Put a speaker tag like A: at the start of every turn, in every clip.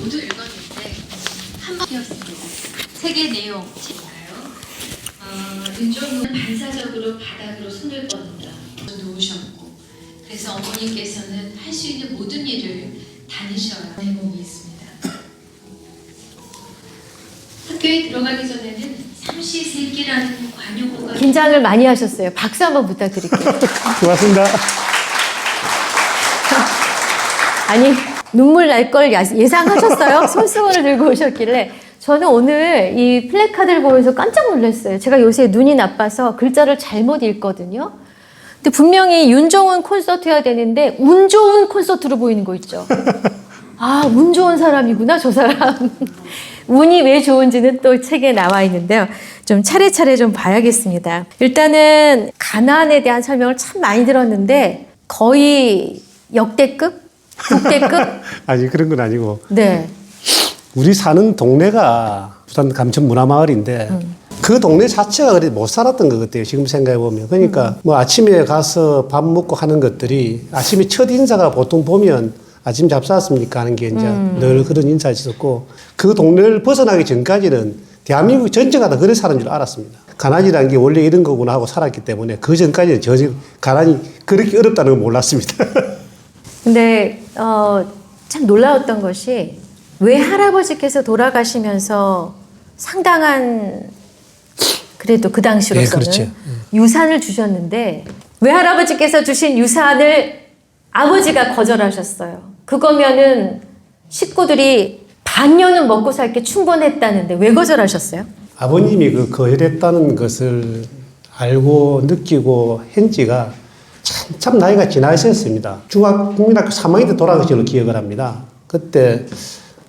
A: 모두 읽었는데 한 번이었습니다. 책의 내용 제가요. 윤종훈은 반사적으로 바닥으로 손을 뻗는다. 놓으셨고 그래서 어머니께서는 할 수 있는 모든 일을 다니셔야 제목이 있습니다. 학교에 들어가기 전에는 삼시세끼라는 관용어가
B: 긴장을 많이 하셨어요. 박수 한번 부탁드릴게요.
C: 고맙습니다.
B: 아니 눈물 날 걸 예상하셨어요? 손수건을 들고 오셨길래 저는 오늘 이 플래카드를 보면서 깜짝 놀랐어요. 제가 요새 눈이 나빠서 글자를 잘못 읽거든요. 근데 분명히 윤종훈 콘서트여야 되는데 운 좋은 콘서트로 보이는 거 있죠. 아, 운 좋은 사람이구나 저 사람. 운이 왜 좋은지는 또 책에 나와 있는데요. 좀 차례차례 좀 봐야겠습니다. 일단은 가난에 대한 설명을 참 많이 들었는데 거의 역대급? 국대급?
C: 아니 그런 건 아니고
B: 네.
C: 우리 사는 동네가 부산 감천 문화마을인데 그 동네 자체가 그래 못 살았던 것 같아요. 지금 생각해 보면. 그러니까 뭐 아침에 가서 밥 먹고 하는 것들이 아침에 첫 인사가 보통 보면 아침 잡수었습니까 하는 게 이제 늘 그런 인사가 있었고 그 동네를 벗어나기 전까지는 대한민국 전체가 다 그래 사는 줄 알았습니다. 가난이라는 게 원래 이런 거구나 하고 살았기 때문에 그 전까지는 전혀 가난이 그렇게 어렵다는 걸 몰랐습니다.
B: 근데 참 놀라웠던 것이 외할아버지께서 돌아가시면서 상당한 그래도 그 당시로서는
C: 네, 그렇죠.
B: 유산을 주셨는데 외할아버지께서 주신 유산을 아버지가 거절하셨어요. 그거면은 식구들이 반년은 먹고 살 게 충분했다는데 왜 거절하셨어요?
C: 아버님이 그 거절했다는 것을 알고 느끼고 한 지가 참 나이가 지나 있었습니다. 국민학교 3학년 때 돌아가신 걸로 기억을 합니다. 그때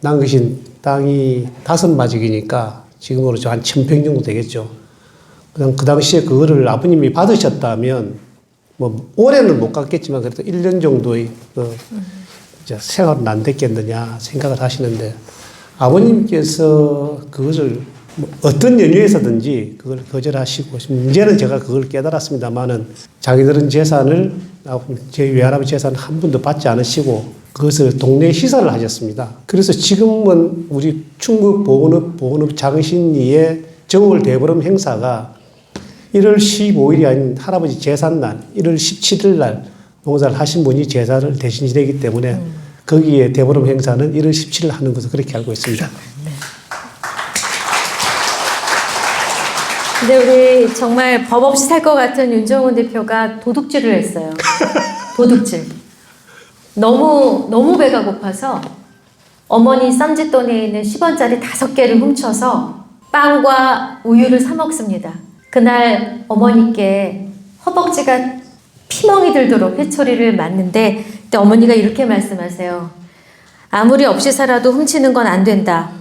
C: 남기신 땅이 5마직이니까 지금으로 한 1000평 정도 되겠죠. 그냥 그 당시에 그거를 아버님이 받으셨다면 뭐 올해는 못 갔겠지만 그래도 1년 정도의 이제 생활은 안 됐겠느냐 생각을 하시는데 아버님께서 그것을 뭐 어떤 연유에서든지 그걸 거절하시고 문제는 제가 그걸 깨달았습니다만은 자기들은 재산을 제 외할아버지 재산 한 푼도 받지 않으시고 그것을 동네 시설을 하셨습니다. 그래서 지금은 우리 충북 보건읍 장신리의 정월 대보름 행사가 1월 15일이 아닌 할아버지 제삿날 1월 17일 날 농사를 하신 분이 제사를 대신 지내기 때문에 거기에 대보름 행사는 1월 17일 하는 것을 그렇게 알고 있습니다.
B: 근데 우리 정말 법 없이 살 것 같은 윤종훈 대표가 도둑질을 했어요. 도둑질. 너무 배가 고파서 어머니 쌈짓돈에 있는 10원짜리 5개를 훔쳐서 빵과 우유를 사 먹습니다. 그날 어머니께 허벅지가 피멍이 들도록 회초리를 맞는데 그때 어머니가 이렇게 말씀하세요. 아무리 없이 살아도 훔치는 건 안 된다.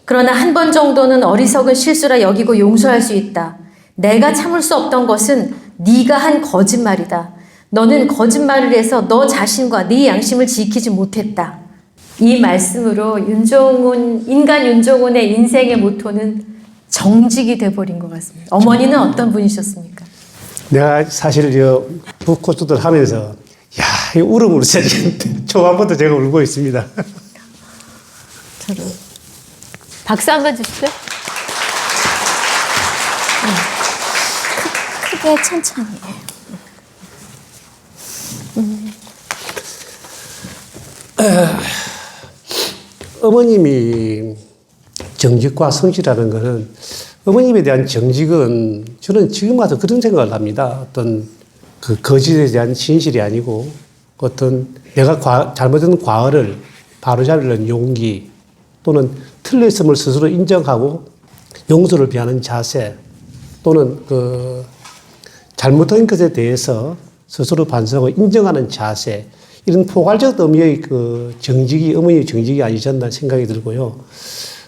B: 그러나 한 번 정도는 어리석은 실수라 여기고 용서할 수 있다. 내가 참을 수 없던 것은 네가 한 거짓말이다. 너는 거짓말을 해서 너 자신과 네 양심을 지키지 못했다. 이 말씀으로 인간 윤종훈의 인생의 모토는 정직이 돼버린 것 같습니다. 어머니는 어떤 분이셨습니까?
C: 내가 사실 북코스들 하면서 이 울음으로 초반부터 제가 울고 있습니다.
B: 저도. 박수 한번 주시죠. 크게 천천히.
C: 어머님이 정직과 성실하는 것은 어머님에 대한 정직은 저는 지금 와서 그런 생각을 합니다. 어떤 그 거짓에 대한 진실이 아니고 어떤 내가 잘못한 과언을 바로잡으려는 용기 또는 틀렸음을 스스로 인정하고 용서를 비하는 자세 또는 그 잘못한 것에 대해서 스스로 반성하고 인정하는 자세 이런 포괄적 의미의 그 정직이 어머니의 정직이 아니셨나 생각이 들고요.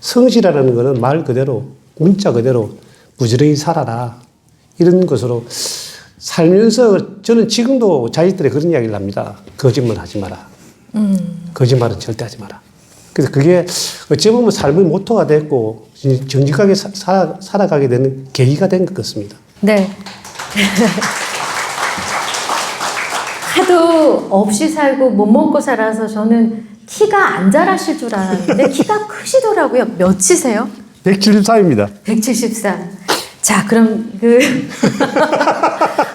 C: 성실하라는 것은 말 그대로 문자 그대로 부지런히 살아라 이런 것으로 살면서 저는 지금도 자식들에 그런 이야기를 합니다. 거짓말 하지 마라. 거짓말은 절대 하지 마라. 그래서 그게 어찌 보면 삶의 모토가 됐고 정직하게 살아가게 되는 계기가 된 것 같습니다.
B: 네. 하도 없이 살고 못 먹고 살아서 저는 키가 안 자라실 줄 알았는데 키가 크시더라고요. 몇이세요?
C: 174입니다.
B: 173. 자, 그럼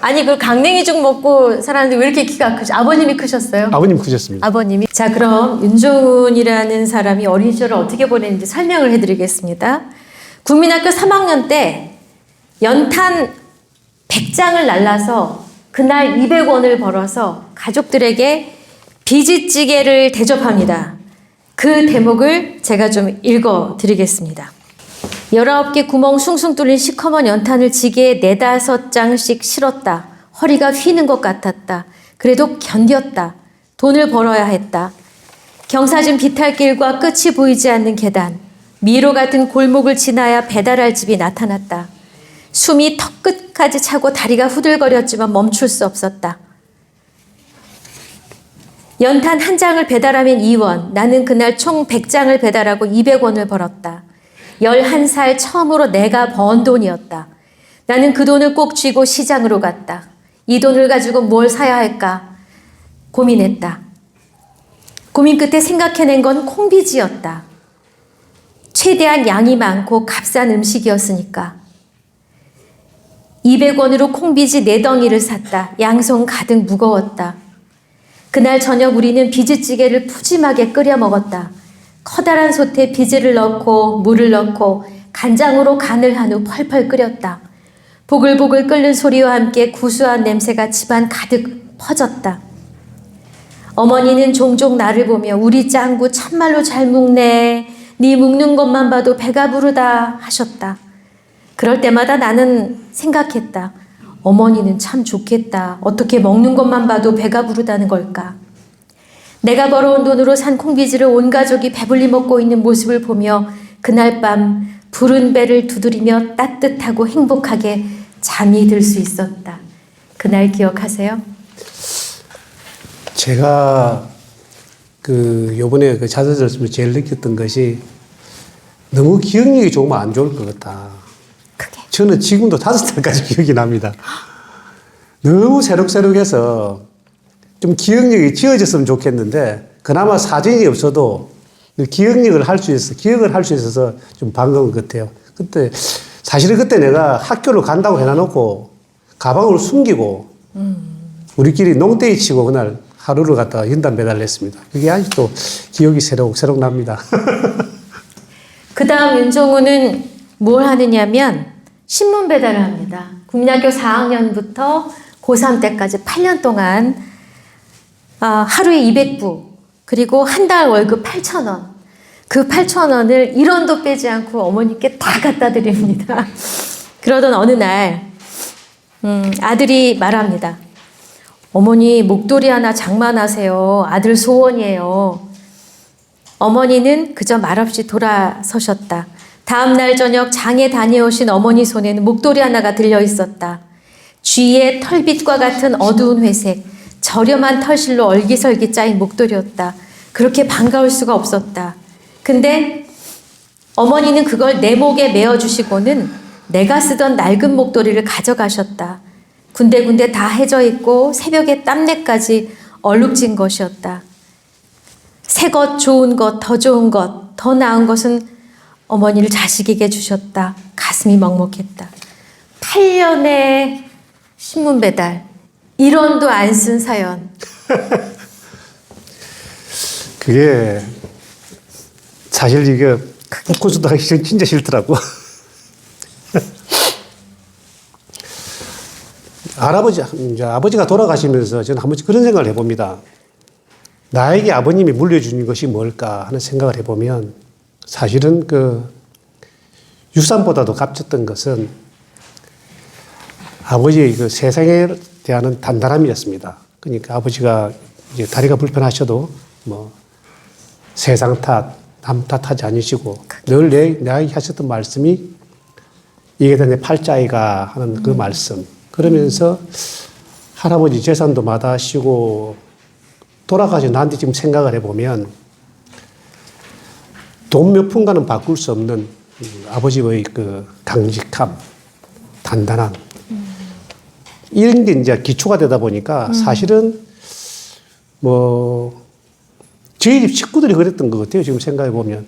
B: 아니 그 강냉이죽 먹고 살았는데 왜 이렇게 키가 크시? 아버님이 크셨어요?
C: 아버님 크셨습니다.
B: 아버님이. 자, 그럼 윤종훈이라는 사람이 어린 시절을 어떻게 보냈는지 설명을 해드리겠습니다. 국민학교 3학년 때 연탄 100장을 날라서 그날 200원을 벌어서 가족들에게 비지찌개를 대접합니다. 그 대목을 제가 좀 읽어드리겠습니다. 19개 구멍 숭숭 뚫린 시커먼 연탄을 지게에 4-5장씩 실었다. 허리가 휘는 것 같았다. 그래도 견뎠다. 돈을 벌어야 했다. 경사진 비탈길과 끝이 보이지 않는 계단, 미로 같은 골목을 지나야 배달할 집이 나타났다. 숨이 턱끝까지 차고 다리가 후들거렸지만 멈출 수 없었다. 연탄 한 장을 배달하면 2원. 나는 그날 총 100장을 배달하고 200원을 벌었다. 11살 처음으로 내가 번 돈이었다. 나는 그 돈을 꼭 쥐고 시장으로 갔다. 이 돈을 가지고 뭘 사야 할까 고민했다. 고민 끝에 생각해낸 건 콩비지였다. 최대한 양이 많고 값싼 음식이었으니까. 200원으로 콩비지 4덩이를 샀다. 양손 가득 무거웠다. 그날 저녁 우리는 비지찌개를 푸짐하게 끓여 먹었다. 커다란 솥에 비지를 넣고 물을 넣고 간장으로 간을 한 후 펄펄 끓였다. 보글보글 끓는 소리와 함께 구수한 냄새가 집안 가득 퍼졌다. 어머니는 종종 나를 보며 우리 짱구 참말로 잘 묵네. 네 묵는 것만 봐도 배가 부르다 하셨다. 그럴 때마다 나는 생각했다. 어머니는 참 좋겠다. 어떻게 먹는 것만 봐도 배가 부르다는 걸까? 내가 벌어온 돈으로 산 콩비지를 온 가족이 배불리 먹고 있는 모습을 보며 그날 밤 부른 배를 두드리며 따뜻하고 행복하게 잠이 들 수 있었다. 그날 기억하세요?
C: 제가 요번에 자서전을 제일 느꼈던 것이 너무 기억력이 좋으면 안 좋을 것 같다.
B: 크게.
C: 저는 지금도 5살까지 기억이 납니다. 너무 새록새록해서 좀 기억력이 지어졌으면 좋겠는데 그나마 사진이 없어도 기억을 할 수 있어서 좀 반가운 것 같아요. 그때 사실은 그때 내가 학교를 간다고 해놔놓고 가방을 숨기고 우리끼리 농땡이 치고 그날 하루를 갔다가 연탄 배달을 했습니다. 그게 아직도 기억이 새록새록 납니다.
B: 그 다음 윤종훈은 뭘 하느냐면 신문 배달을 합니다. 국민학교 4학년부터 고3 때까지 8년 동안 하루에 200부 그리고 한 달 월급 8,000원. 그 8,000원을 1원도 빼지 않고 어머니께 다 갖다 드립니다. 그러던 어느 날 아들이 말합니다. 어머니 목도리 하나 장만하세요. 아들 소원이에요. 어머니는 그저 말없이 돌아서셨다. 다음 날 저녁 장에 다녀오신 어머니 손에는 목도리 하나가 들려 있었다. 쥐의 털빛과 같은 어두운 회색, 저렴한 털실로 얼기설기 짜인 목도리였다. 그렇게 반가울 수가 없었다. 근데 어머니는 그걸 내 목에 메어주시고는 내가 쓰던 낡은 목도리를 가져가셨다. 군데군데 다 해져 있고 새벽에 땀내까지 얼룩진 것이었다. 새 것, 좋은 것, 더 좋은 것, 더 나은 것은 어머니를 자식에게 주셨다. 가슴이 먹먹했다. 8년의 신문 배달, 1원도 안 쓴 사연.
C: 그게 사실 이게 북코스도 하기 진짜 싫더라고. 아버지가 돌아가시면서 저는 한 번씩 그런 생각을 해봅니다. 나에게 아버님이 물려주는 것이 뭘까 하는 생각을 해보면 사실은 유산보다도 값졌던 것은 아버지의 세상에 대한 단단함이었습니다. 그러니까 아버지가 이제 다리가 불편하셔도 세상 탓, 남 탓하지 않으시고 늘 나에게 하셨던 말씀이 이게 다 내 팔자이가 하는 그 말씀. 그러면서 할아버지 재산도 마다하시고 돌아가신 나한테 지금 생각을 해보면 돈 몇 푼과는 바꿀 수 없는 아버지의 강직함, 단단함. 이런 게 이제 기초가 되다 보니까 사실은 저희 집 식구들이 그랬던 것 같아요. 지금 생각해 보면.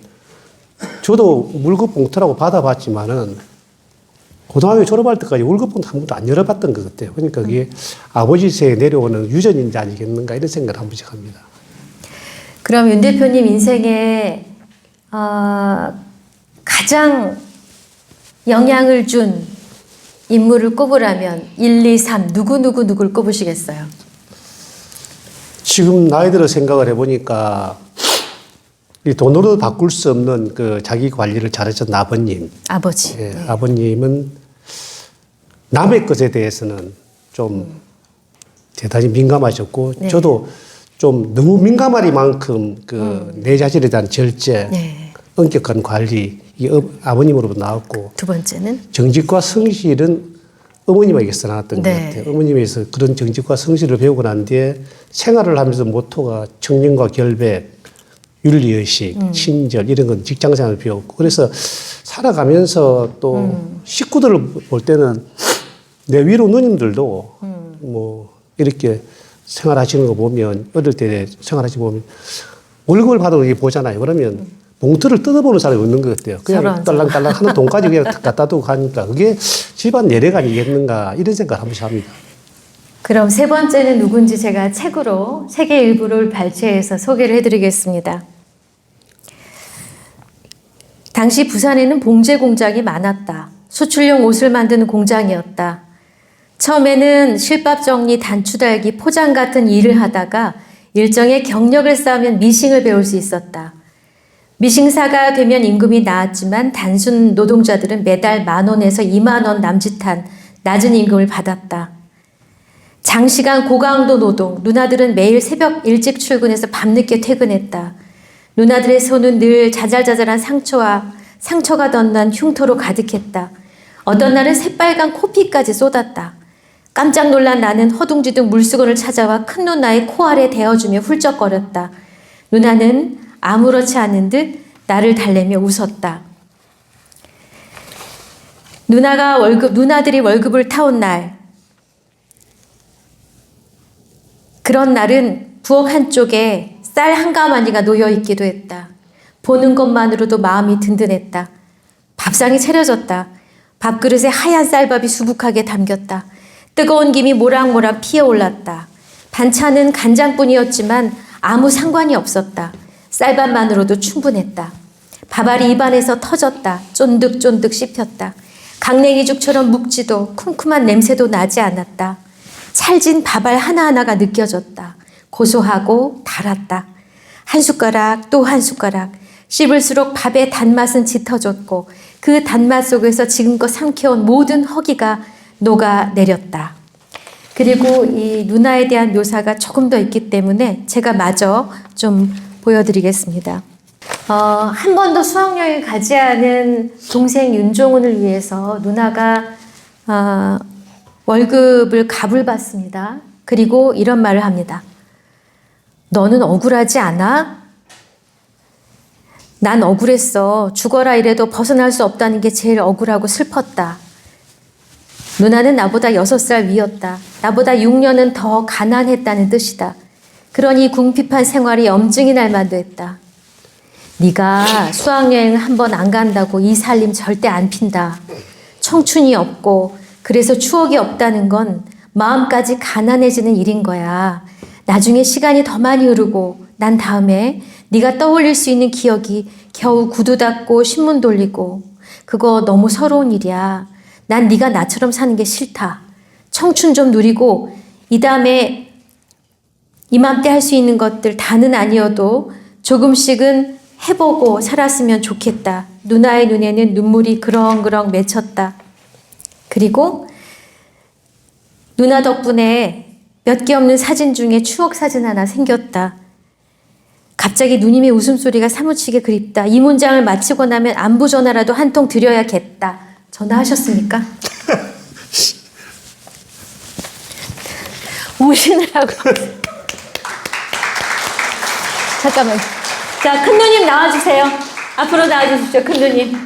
C: 저도 월급 봉투라고 받아봤지만은 고등학교 졸업할 때까지 월급 봉투 한 번도 안 열어봤던 것 같아요. 그러니까 그게 아버지 세에 내려오는 유전인지 아니겠는가 이런 생각을 한 번씩 합니다.
B: 그럼 윤 대표님 인생에 가장 영향을 준 인물을 꼽으라면 1, 2, 3 누구를 꼽으시겠어요?
C: 지금 나이 들어 생각을 해보니까 이 돈으로 바꿀 수 없는 그 자기 관리를 잘하셨던 아버님.
B: 아버지.
C: 예, 아버님은 남의 것에 대해서는 좀 대단히 민감하셨고
B: 네.
C: 저도 좀 너무 민감하리만큼 그 내 자신에 대한 절제,
B: 네.
C: 엄격한 관리 이 아버님으로부터 나왔고
B: 두 번째는
C: 정직과 성실은 어머님에게서 나왔던
B: 네.
C: 것 같아요. 어머님에서 그런 정직과 성실을 배우고 난 뒤에 생활을 하면서 모토가 청렴과 결백, 윤리의식, 친절 이런 건 직장생활을 배웠고 그래서 살아가면서 또 식구들을 볼 때는 내 위로 누님들도 뭐 이렇게 생활하시는 거 보면 어릴 때 생활하시는 거 보면 월급을 받아도 이게 보잖아요. 그러면 봉투를 뜯어보는 사람이 없는 것 같아요. 그냥 딸랑딸랑 하는 돈까지 그냥 갖다 두고 가니까 그게 집안 내력 아니겠는가 이런 생각을 한 번씩 합니다.
B: 그럼 세 번째는 누군지 제가 책으로 세계 일부를 발췌해서 소개를 해드리겠습니다. 당시 부산에는 봉제 공장이 많았다. 수출용 옷을 만드는 공장이었다. 처음에는 실밥 정리, 단추 달기, 포장 같은 일을 하다가 일정의 경력을 쌓으면 미싱을 배울 수 있었다. 미싱사가 되면 임금이 나았지만 단순 노동자들은 매달 10,000원에서 20,000원 남짓한 낮은 임금을 받았다. 장시간 고강도 노동, 누나들은 매일 새벽 일찍 출근해서 밤늦게 퇴근했다. 누나들의 손은 늘 자잘자잘한 상처가 덧난 흉터로 가득했다. 어떤 날은 새빨간 코피까지 쏟았다. 깜짝 놀란 나는 허둥지둥 물수건을 찾아와 큰 누나의 코 아래 대어주며 훌쩍거렸다. 누나는 아무렇지 않은 듯 나를 달래며 웃었다. 누나들이 월급을 타온 날, 그런 날은 부엌 한쪽에 쌀 한 가마니가 놓여 있기도 했다. 보는 것만으로도 마음이 든든했다. 밥상이 차려졌다. 밥그릇에 하얀 쌀밥이 수북하게 담겼다. 뜨거운 김이 모락모락 피어올랐다. 반찬은 간장뿐이었지만 아무 상관이 없었다. 쌀밥만으로도 충분했다. 밥알이 입안에서 터졌다. 쫀득쫀득 씹혔다. 강냉이죽처럼 묵지도 쿰쿰한 냄새도 나지 않았다. 찰진 밥알 하나하나가 느껴졌다. 고소하고 달았다. 한 숟가락 또 한 숟가락 씹을수록 밥의 단맛은 짙어졌고 그 단맛 속에서 지금껏 삼켜온 모든 허기가 녹아내렸다. 그리고 이 누나에 대한 묘사가 조금 더 있기 때문에 제가 마저 좀 보여드리겠습니다. 한 번도 수학여행 가지 않은 동생 윤종훈을 위해서 누나가 월급을 갑을 받습니다. 그리고 이런 말을 합니다. 너는 억울하지 않아? 난 억울했어. 죽어라 이래도 벗어날 수 없다는 게 제일 억울하고 슬펐다. 누나는 나보다 6살 위였다. 나보다 6년은 더 가난했다는 뜻이다. 그러니 궁핍한 생활이 엄증이 날 만도 했다. 네가 수학여행 한 번 안 간다고 이 살림 절대 안 핀다. 청춘이 없고 그래서 추억이 없다는 건 마음까지 가난해지는 일인 거야. 나중에 시간이 더 많이 흐르고 난 다음에 네가 떠올릴 수 있는 기억이 겨우 구두 닦고 신문 돌리고 그거 너무 서러운 일이야. 난 네가 나처럼 사는 게 싫다. 청춘 좀 누리고 이 다음에 이맘때 할 수 있는 것들 다는 아니어도 조금씩은 해보고 살았으면 좋겠다. 누나의 눈에는 눈물이 그렁그렁 맺혔다. 그리고 누나 덕분에 몇 개 없는 사진 중에 추억 사진 하나 생겼다. 갑자기 누님의 웃음소리가 사무치게 그립다. 이 문장을 마치고 나면 안부 전화라도 한 통 드려야겠다. 전화하셨습니까? 우시느라고. 잠깐만. 자, 큰 누님 나와주세요. 앞으로 나와주십시오, 큰 누님.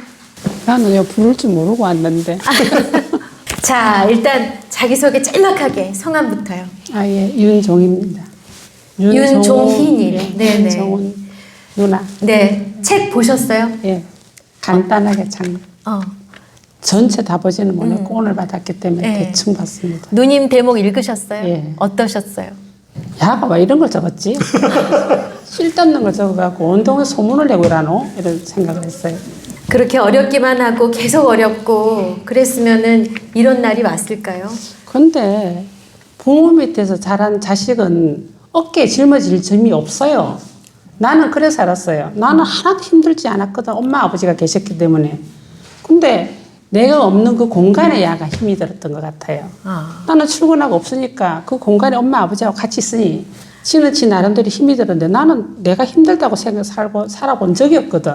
D: 나는요, 부를 줄 모르고 왔는데.
B: 자, 일단 자기소개 짤막하게 성함부터요.
D: 아, 예, 윤종희입니다.
B: 윤종희님.
D: 예,
B: 네네.
D: 윤종훈. 누나.
B: 네, 책 보셨어요?
D: 예. 간단하게 참
B: 어.
D: 전체 다 보지는 못했고 오늘 받았기 때문에
B: 네.
D: 대충 봤습니다.
B: 누님 대목 읽으셨어요?
D: 예.
B: 어떠셨어요?
D: 야가 왜 이런 걸 적었지? 쓸데없는 걸 적어갖고 온동에 소문을 내고 이러노? 이런 생각을 했어요.
B: 그렇게 어렵기만 하고 계속 어렵고 그랬으면은 이런 날이 왔을까요?
D: 근데 부모 밑에서 자란 자식은 어깨에 짊어질 점이 없어요. 나는 그래 살았어요. 나는 하나도 힘들지 않았거든. 엄마 아버지가 계셨기 때문에. 근데 내가 없는 그 공간에 야가 힘이 들었던 것 같아요.
B: 아.
D: 나는 출근하고 없으니까 그 공간에 엄마 아버지하고 같이 있으니 지는 지 나름대로 힘이 들었는데 나는 내가 힘들다고 살아본 적이 없거든.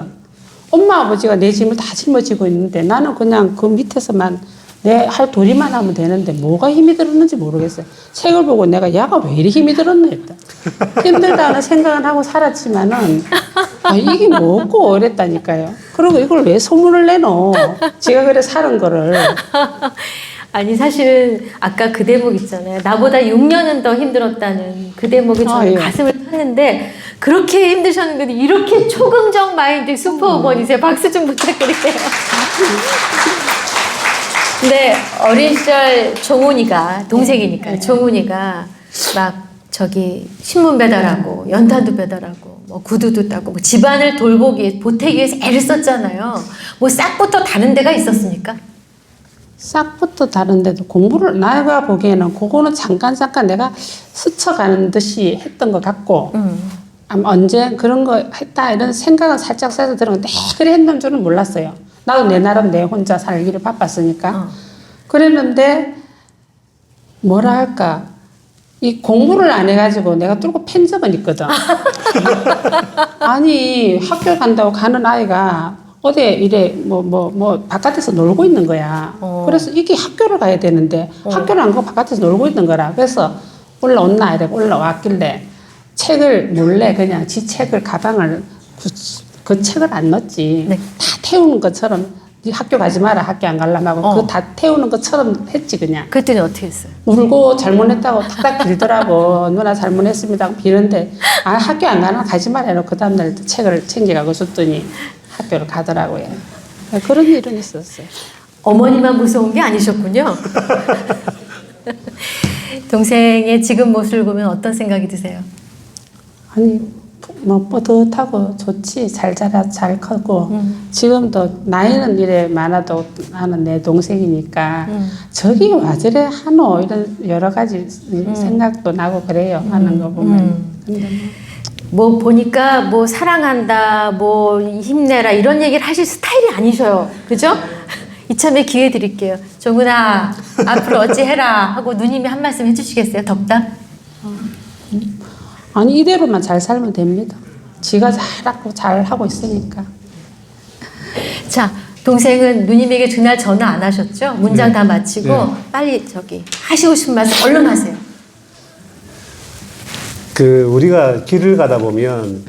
D: 엄마 아버지가 내 짐을 다 짊어지고 있는데 나는 그냥 그 밑에서만 내 할 도리만 하면 되는데 뭐가 힘이 들었는지 모르겠어요. 책을 보고 내가 야가 왜 이리 힘이 들었나 했다. 힘들다는 생각은 하고 살았지만은 아, 이게 뭐고 이랬다니까요. 그리고 이걸 왜 소문을 내노? 제가 그래 살은 거를.
B: 아니 사실은 아까 그 대목 있잖아요. 나보다 6년은 더 힘들었다는 그 대목이 저는
D: 예.
B: 가슴을 탔는데 그렇게 힘드셨는데 이렇게 초긍정 마인드 슈퍼우먼이세요. 박수 좀 부탁드릴게요. 근데 어린 시절 종훈이가 동생이니까 종훈이가 막 저기 신문 배달하고 연탄도 배달하고 뭐 구두도 따고 뭐 집안을 돌보기 위해 보태기 위해서 애를 썼잖아요. 뭐 싹부터 다른 데가 있었습니까?
D: 싹부터 다른데도 공부를 내가 보기에는 그거는 잠깐 내가 스쳐가는 듯이 했던 것 같고 언제 그런 거 했다 이런 생각은 살짝 들었는데 그래 했는 줄은 몰랐어요. 나도 내 나름 내 혼자 살기를 바빴으니까 그랬는데 뭐라 할까 이 공부를 안 해가지고 내가 뚫고 팬 적은 있거든. 아니 학교 간다고 가는 아이가 어디 이래 뭐 바깥에서 놀고 있는 거야. 그래서 이게 학교를 가야 되는데 학교를 안 가고 바깥에서 놀고 있는 거라. 그래서 올라온나 이래 올라왔길래 책을 몰래 그냥 지 책을 가방을 그 책을 안 넣었지.
B: 네.
D: 다 태우는 것처럼 학교 가지 마라 학교 안 가려면 하고 그거 다 태우는 것처럼 했지 그냥.
B: 그랬더니 어떻게 했어요?
D: 울고 잘못했다고 탁탁 빌더라고. 누나 잘못했습니다 하고 비는데 아 학교 안 가나 가지 마라 해놓고 그 다음날 책을 챙겨가고 줬더니 학교를 가더라고요. 그런 일은 있었어요.
B: 어머니만 무서운 게 아니셨군요. 동생의 지금 모습을 보면 어떤 생각이 드세요?
D: 아니 뭐 뿌듯하고 좋지. 잘 자라 잘 크고 지금도 나이는 이래 많아도 나는 내 동생이니까 저기 와 저래 하노 이런 여러 가지 생각도 나고 그래요. 하는 거 보면. 근데
B: 뭐 보니까 뭐 사랑한다, 뭐 힘내라 이런 얘기를 하실 스타일이 아니셔요. 그죠? 이참에 기회 드릴게요. 정훈아 앞으로 어찌해라 하고 누님이 한 말씀 해주시겠어요? 덕담?
D: 아니 이대로만 잘 살면 됩니다. 지가 잘하고 있으니까.
B: 자, 동생은 누님에게 그날 전화 안 하셨죠? 문장 다 마치고
C: 네.
B: 빨리 저기 하시고 싶은 말씀 얼른 하세요.
C: 우리가 길을 가다 보면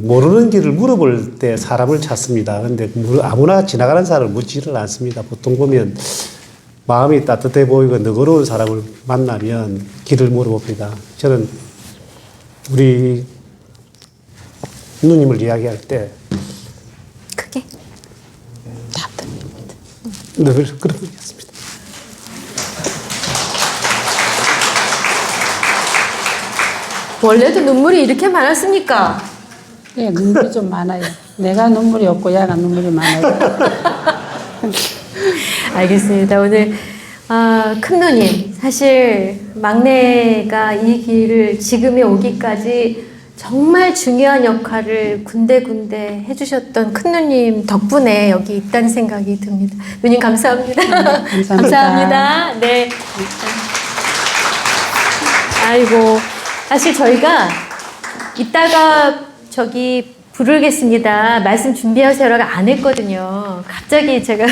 C: 모르는 길을 물어볼 때 사람을 찾습니다. 근데 아무나 지나가는 사람을 묻지를 않습니다. 보통 보면 마음이 따뜻해 보이고 너그러운 사람을 만나면 길을 물어봅니다. 저는 우리 누님을 이야기할 때
B: 크게.
C: 늘 그런 분이었습니다.
B: 원래도 눈물이 이렇게 많았습니까?
D: 예, 눈물이 좀 많아요. 내가 눈물이 없고 얘가 눈물이 많아요.
B: 알겠습니다. 오늘 큰 누님 사실 막내가 이 길을 지금에 오기까지 정말 중요한 역할을 군데군데 해주셨던 큰 누님 덕분에 여기 있다는 생각이 듭니다. 누님 감사합니다.
D: 감사합니다.
B: 감사합니다. 네. 아이고 사실 저희가 이따가 저기 부르겠습니다. 말씀 준비하세요라고 안 했거든요. 갑자기 제가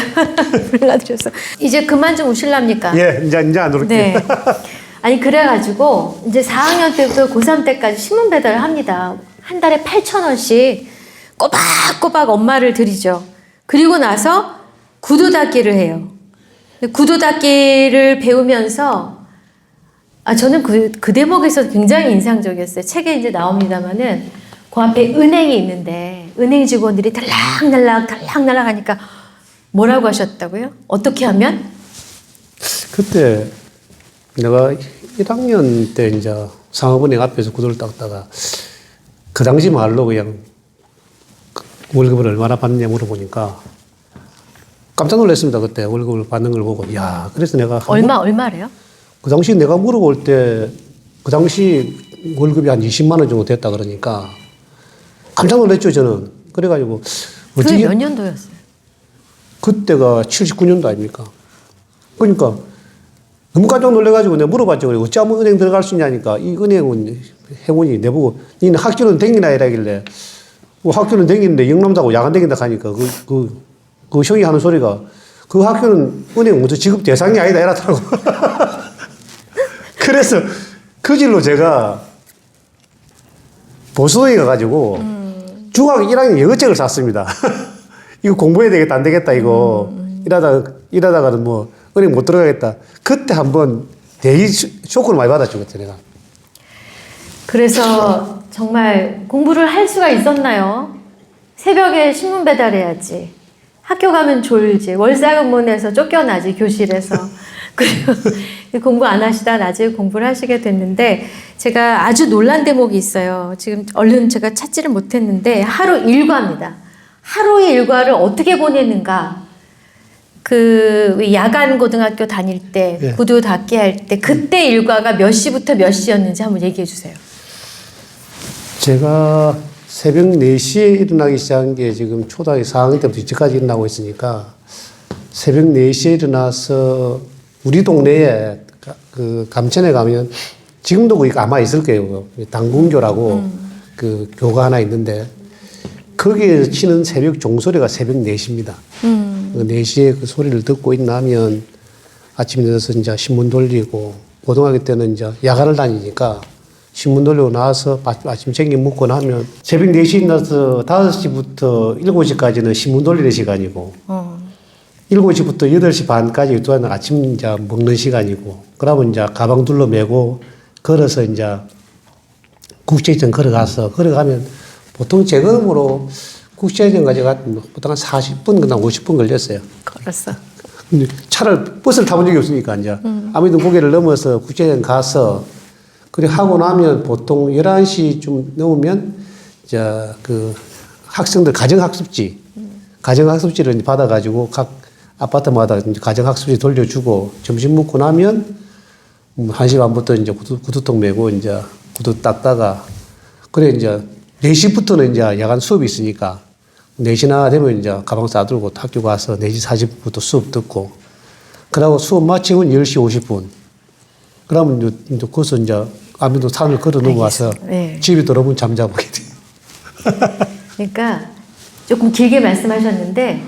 B: 불러드려서 이제 그만 좀 우실랍니까?
C: 예, 이제 안 울게요.
B: 네. 아니 그래가지고 이제 4학년 때부터 고3 때까지 신문 배달을 합니다. 한 달에 8,000원씩 꼬박꼬박 엄마를 드리죠. 그리고 나서 구두 닦기를 해요. 구두 닦기를 배우면서 저는 그 대목에서 굉장히 인상적이었어요. 책에 이제 나옵니다만은 그 앞에 은행이 있는데 은행 직원들이 달랑달랑 하니까 뭐라고 하셨다고요? 어떻게 하면?
C: 그때 내가 1학년 때 이제 상업은행 앞에서 구두를 닦다가 그 당시 말로 그냥 월급을 얼마나 받느냐 물어보니까 깜짝 놀랐습니다. 그때 월급을 받는 걸 보고. 야, 그래서 내가
B: 얼마래요?
C: 그 당시 내가 물어볼 때 그 당시 월급이 한 20만 원 정도 됐다 그러니까 깜짝 놀랐죠, 저는. 그래가지고
B: 그게 몇 년도였어요?
C: 그때가 79년도 아닙니까? 그러니까 너무 깜짝 놀래가지고 내가 물어봤죠. 그래, 어찌하면 은행 들어갈 수 있냐니까 이 은행은 행운이 내보고 니는 학교는 댕기나 이라길래 학교는 댕기는데 영남자고 야간 댕긴다 하니까 그 형이 하는 소리가 그 학교는 은행 먼저 지급 대상이 아니다 이러더라고. 그래서 그 질로 제가 보수동에 가가지고 중학교 1학년 영어책을 샀습니다. 이거 공부해야 되겠다 안 되겠다 이거 이러다가는 뭐 은행 못 들어가겠다. 그때 한번 대기 쇼크를 많이 받았죠 그때 내가.
B: 그래서 정말 공부를 할 수가 있었나요? 새벽에 신문 배달해야지. 학교 가면 졸지. 월사금모 내서 쫓겨나지 교실에서. 그리고 공부 안 하시다 나중에 공부를 하시게 됐는데 제가 아주 놀란 대목이 있어요. 지금 얼른 제가 찾지를 못했는데 하루 일과입니다. 하루의 일과를 어떻게 보내는가. 그 야간 고등학교 다닐 때
C: 예.
B: 구두 닦기 할 때 그때 일과가 몇 시부터 몇 시였는지 한번 얘기해 주세요.
C: 제가 새벽 4시에 일어나기 시작한 게 지금 초등학교 4학년 때부터 이제까지 일어나고 있으니까 새벽 4시에 일어나서 우리 동네에 그 감천에 가면 지금도 거기 아마 있을 거예요. 당군교라고 그 교가 하나 있는데 거기에 치는 새벽 종소리가 새벽 4시입니다. 4시에 그 소리를 듣고 있나면 아침에 일어나서 이제 신문 돌리고 고등학교 때는 이제 야간을 다니니까 신문 돌리고 나와서 아침 챙겨 먹고 나면 새벽 4시에 일어나서 5시부터 7시까지는 신문 돌리는 시간이고 7시부터 8시 반까지 또한 아침 이제 먹는 시간이고 그러면 이제 가방 둘러매고 걸어서 이제 국제전 걸어가면 보통 제 걸음으로 국제전까지 보통 한 40분, 그냥 50분 걸렸어요.
B: 걸었어.
C: 근데 버스를 타본 적이 없으니까 이제 아무래도 고개를 넘어서 국제전 가서 그래 하고 나면 보통 11시쯤 넘으면 이제 그 학생들 가정학습지를 받아가지고 각 아파트마다 이제 가정학습지 돌려주고 점심 먹고 나면 1시 반부터 이제 구두통 메고 이제 구두 닦다가 그래 이제 4시부터는 이제 야간 수업이 있으니까 4시나 되면 이제 가방 싸들고 학교 가서 4시 40분부터 수업 듣고 그러고 수업 마치면 10시 50분 그러면 이제 거기서 이제 아무래도 산을 걸어 넘어와서
B: 네.
C: 집에 돌아오면 잠자보게 돼요.
B: 그러니까 조금 길게 말씀하셨는데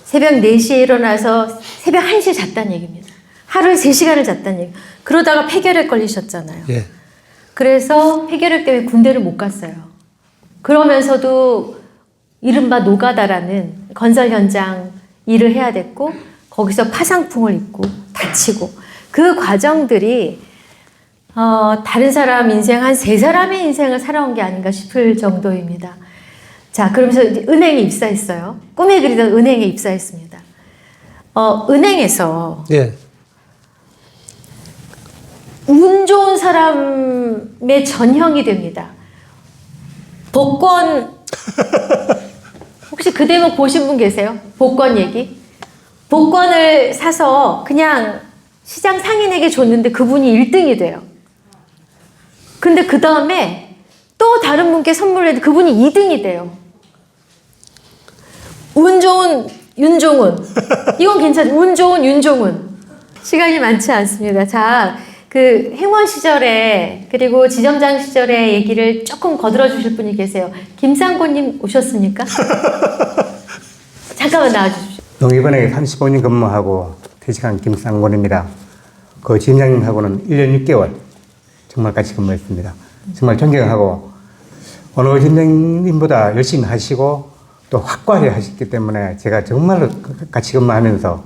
B: 새벽 4시에 일어나서 새벽 1시에 잤다는 얘기입니다. 하루에 3시간을 잤다는 얘기. 그러다가 폐결핵 걸리셨잖아요.
C: 예.
B: 그래서 폐결핵 때문에 군대를 못 갔어요. 그러면서도 이른바 노가다라는 건설 현장 일을 해야 됐고 거기서 파상풍을 입고 다치고 그 과정들이 다른 사람 인생 한 3사람의 인생을 살아온 게 아닌가 싶을 정도입니다. 자, 그러면서 이제 은행에 입사했어요. 꿈에 그리던 은행에 입사했습니다. 은행에서
C: 예.
B: 운 좋은 사람의 전형이 됩니다. 복권 혹시 그 대목 보신 분 계세요? 복권 얘기? 복권을 사서 그냥 시장 상인에게 줬는데 그분이 1등이 돼요. 근데 그 다음에 또 다른 분께 선물을 했는데 그분이 2등이 돼요. 운 좋은 윤종훈. 이건 괜찮아요. 운 좋은 윤종훈. 시간이 많지 않습니다. 자, 그 행원 시절에 그리고 지점장 시절의 얘기를 조금 거들어 주실 분이 계세요. 김상곤님 오셨습니까? 잠깐만 나와주십시오.
E: 농협은행에 35년 근무하고 퇴직한 김상곤입니다. 그 지점장님하고는 1년 6개월 정말 같이 근무했습니다. 정말 존경하고 어느 지점장님보다 열심히 하시고 또 확고하게 하셨기 때문에 제가 정말로 같이 근무하면서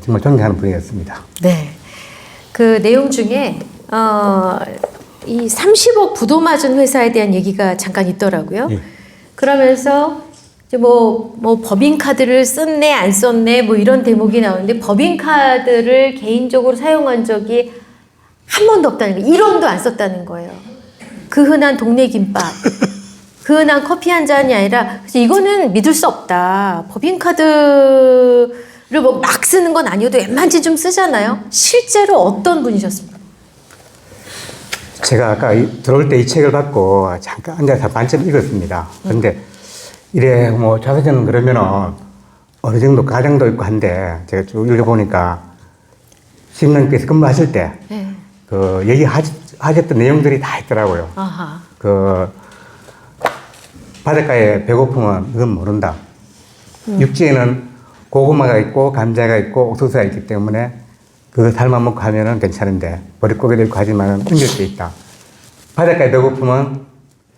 E: 정말 존경하는 분이었습니다.
B: 네. 그 내용 중에 이 30억 부도 맞은 회사에 대한 얘기가 잠깐 있더라고요.
E: 예.
B: 그러면서 이제 뭐 법인카드를 썼네 안 썼네 뭐 이런 대목이 나오는데 법인카드를 개인적으로 사용한 적이 한 번도 없다는 거예요. 1원도 안 썼다는 거예요. 그 흔한 동네 김밥, 그 흔한 커피 한 잔이 아니라 그래서 이거는 믿을 수 없다. 법인카드를 뭐 막 쓰는 건 아니어도 웬만치 좀 쓰잖아요. 실제로 어떤 분이셨습니까?
E: 제가 아까 들어올 때 이 책을 받고 잠깐 앉아서 반쯤 읽었습니다. 그런데 이래 뭐 자서전은 그러면은 어느 정도 가정도 있고 한데 제가 쭉 읽어보니까 시민님께서 근무하실 때
B: 네.
E: 그 얘기하셨던 내용들이 다 있더라고요.
B: 아하.
E: 그 바닷가에 배고픔은 이건 모른다. 육지에는 고구마가 있고 감자가 있고 옥수수가 있기 때문에 그거 삶아 먹고 하면은 괜찮은데 머릿고기도 있고 하지만 끊길 수 있다. 바닷가에 배고픔은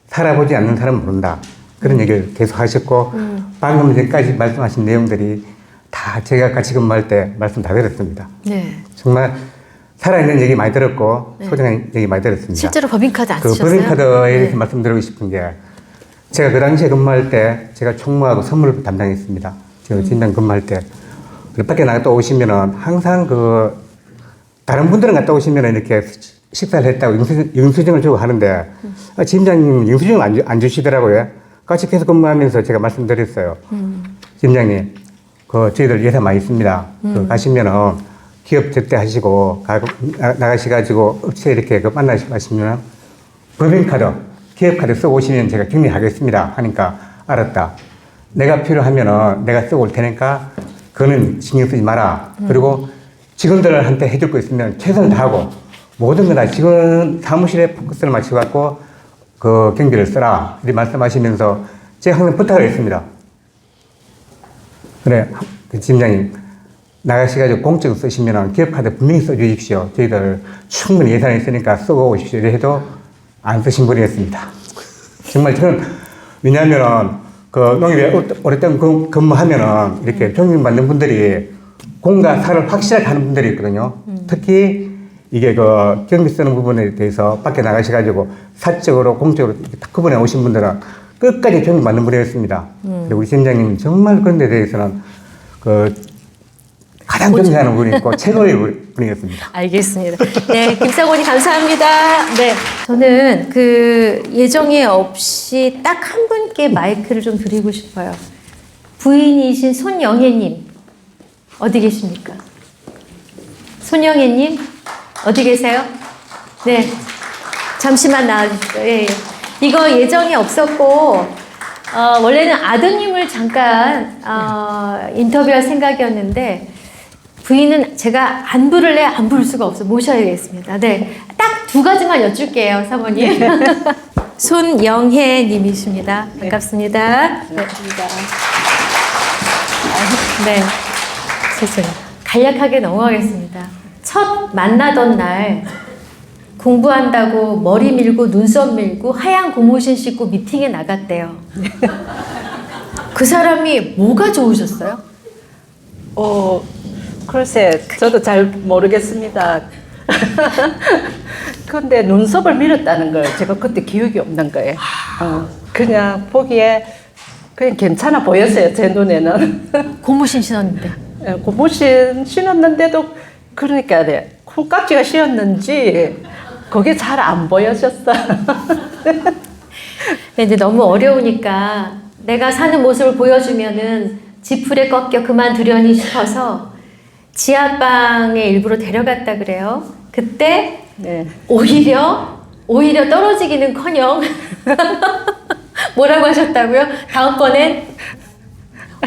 E: 살아보지 않는 사람은 모른다. 그런 얘기를 계속 하셨고 방금 전까지 말씀하신 내용들이 다 제가 같이 근무할 때 말씀 다 들었습니다.
B: 네.
E: 정말 살아있는 얘기 많이 들었고 소중한 얘기 많이 들었습니다.
B: 실제로 법인카드 안
E: 그
B: 쓰셨어요?
E: 법인카드에 대해서
B: 네.
E: 말씀드리고 싶은 게 제가 그 당시에 근무할 때 제가 총무하고 선물을 담당했습니다. 제가 진단 근무할 때 밖에 나갔다 오시면은 항상 그 다른 분들은 갔다 오시면은 이렇게 식사를 했다고 영수증을 주고 하는데 지점장님 영수증을 안 주시더라고요. 같이 계속 근무하면서 제가 말씀드렸어요. 지점장님, 그 저희들 예산 많이 있습니다. 그 가시면은 기업 접대하시고 나가시가지고 업체 이렇게 그 만나시면 법인카드, 기업카드 쓰고 오시면 제가 격리하겠습니다. 하니까 알았다. 내가 필요하면은 내가 쓰고 올 테니까 그거는 신경 쓰지 마라. 그리고 직원들한테 해줄 거 있으면 최선을 다하고 모든 거 다 직원 사무실에 포커스를 맞춰갖고 그 경비를 써라. 이렇게 말씀하시면서 제가 항상 부탁을 했습니다. 그래, 그 지점장님, 나가셔가지고 공적으로 쓰시면 기업카드 분명히 써주십시오. 저희들 충분히 예산이 있으니까 쓰고 오십시오. 이래 해도 안 쓰신 분이었습니다. 정말 저는, 왜냐하면은, 그 농협에 오랫동안 근무하면은 이렇게 평균받는 분들이 공과 사를 확실하게 하는 분들이 있거든요. 특히 이게 그 경비 쓰는 부분에 대해서 밖에 나가셔가지고 사적으로 공적으로 딱 구분해 오신 분들은 끝까지 평균받는 분이었습니다. 그리고 우리 팀장님 정말 그런 데 대해서는 그 가장 존경하는 분이 있고 최고의 분이었습니다.
B: 알겠습니다. 네, 김상원이 감사합니다. 네, 저는 그 예정에 없이 딱 한 분께 마이크를 좀 드리고 싶어요. 부인이신 손영애님 어디 계십니까? 손영애님 어디 계세요? 네, 잠시만 나와주시죠. 예, 예. 이거 예정이 없었고 원래는 아드님을 잠깐 인터뷰할 생각이었는데. 부인은 제가 안 부를래 안 부를 수가 없어 모셔야겠습니다. 네, 딱 두 가지만 여쭐게요, 사모님. 손영혜님이십니다. 반갑습니다. 네. 네, 죄송해요. 간략하게 넘어가겠습니다. 첫 만나던 날 공부한다고 머리 밀고 눈썹 밀고 하얀 고무신 신고 미팅에 나갔대요. 그 사람이 뭐가 좋으셨어요?
F: 글쎄, 저도 잘 모르겠습니다. 근데 눈썹을 밀었다는 걸 제가 그때 기억이 없는 거예요. 그냥 보기에 그냥 괜찮아 보였어요, 제 눈에는.
B: 고무신 신었는데.
F: 고무신 신었는데도 그러니까 콩깍지가 씌었는지 그게 잘 안 보여졌어.
B: 근데 너무 어려우니까 내가 사는 모습을 보여주면은 지풀에 꺾여 그만두려니 싶어서 지하방에 일부러 데려갔다 그래요. 그때
F: 네.
B: 오히려 떨어지기는커녕 뭐라고 하셨다고요? 다음번엔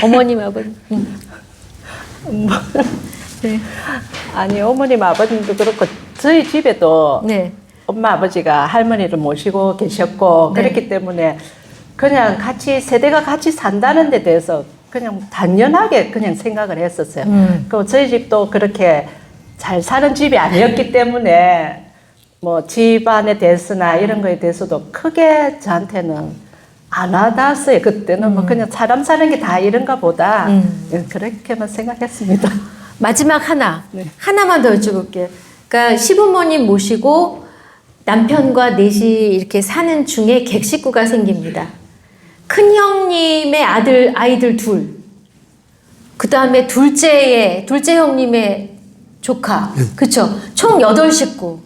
B: 어머님 아버님. 네.
F: 아니, 어머님 아버님도 그렇고 저희 집에도
B: 네.
F: 엄마 아버지가 할머니를 모시고 계셨고
B: 네.
F: 그렇기 때문에 그냥 같이 세대가 같이 산다는 데 대해서 그냥 당연하게 그냥 생각을 했었어요. 그리고 저희 집도 그렇게 잘 사는 집이 아니었기 때문에 뭐 집안에 대해서나 이런 거에 대해서도 크게 저한테는 안 와닿았어요. 그때는 뭐 그냥 사람 사는 게 다 이런가 보다. 그렇게만 생각했습니다.
B: 마지막 하나
F: 네.
B: 하나만 더 여쭤볼게요. 그러니까 시부모님 모시고 남편과 넷이 이렇게 사는 중에 객식구가 생깁니다. 큰 형님의 아이들 둘, 그 다음에 둘째 형님의 조카, 그쵸? 총 8식구.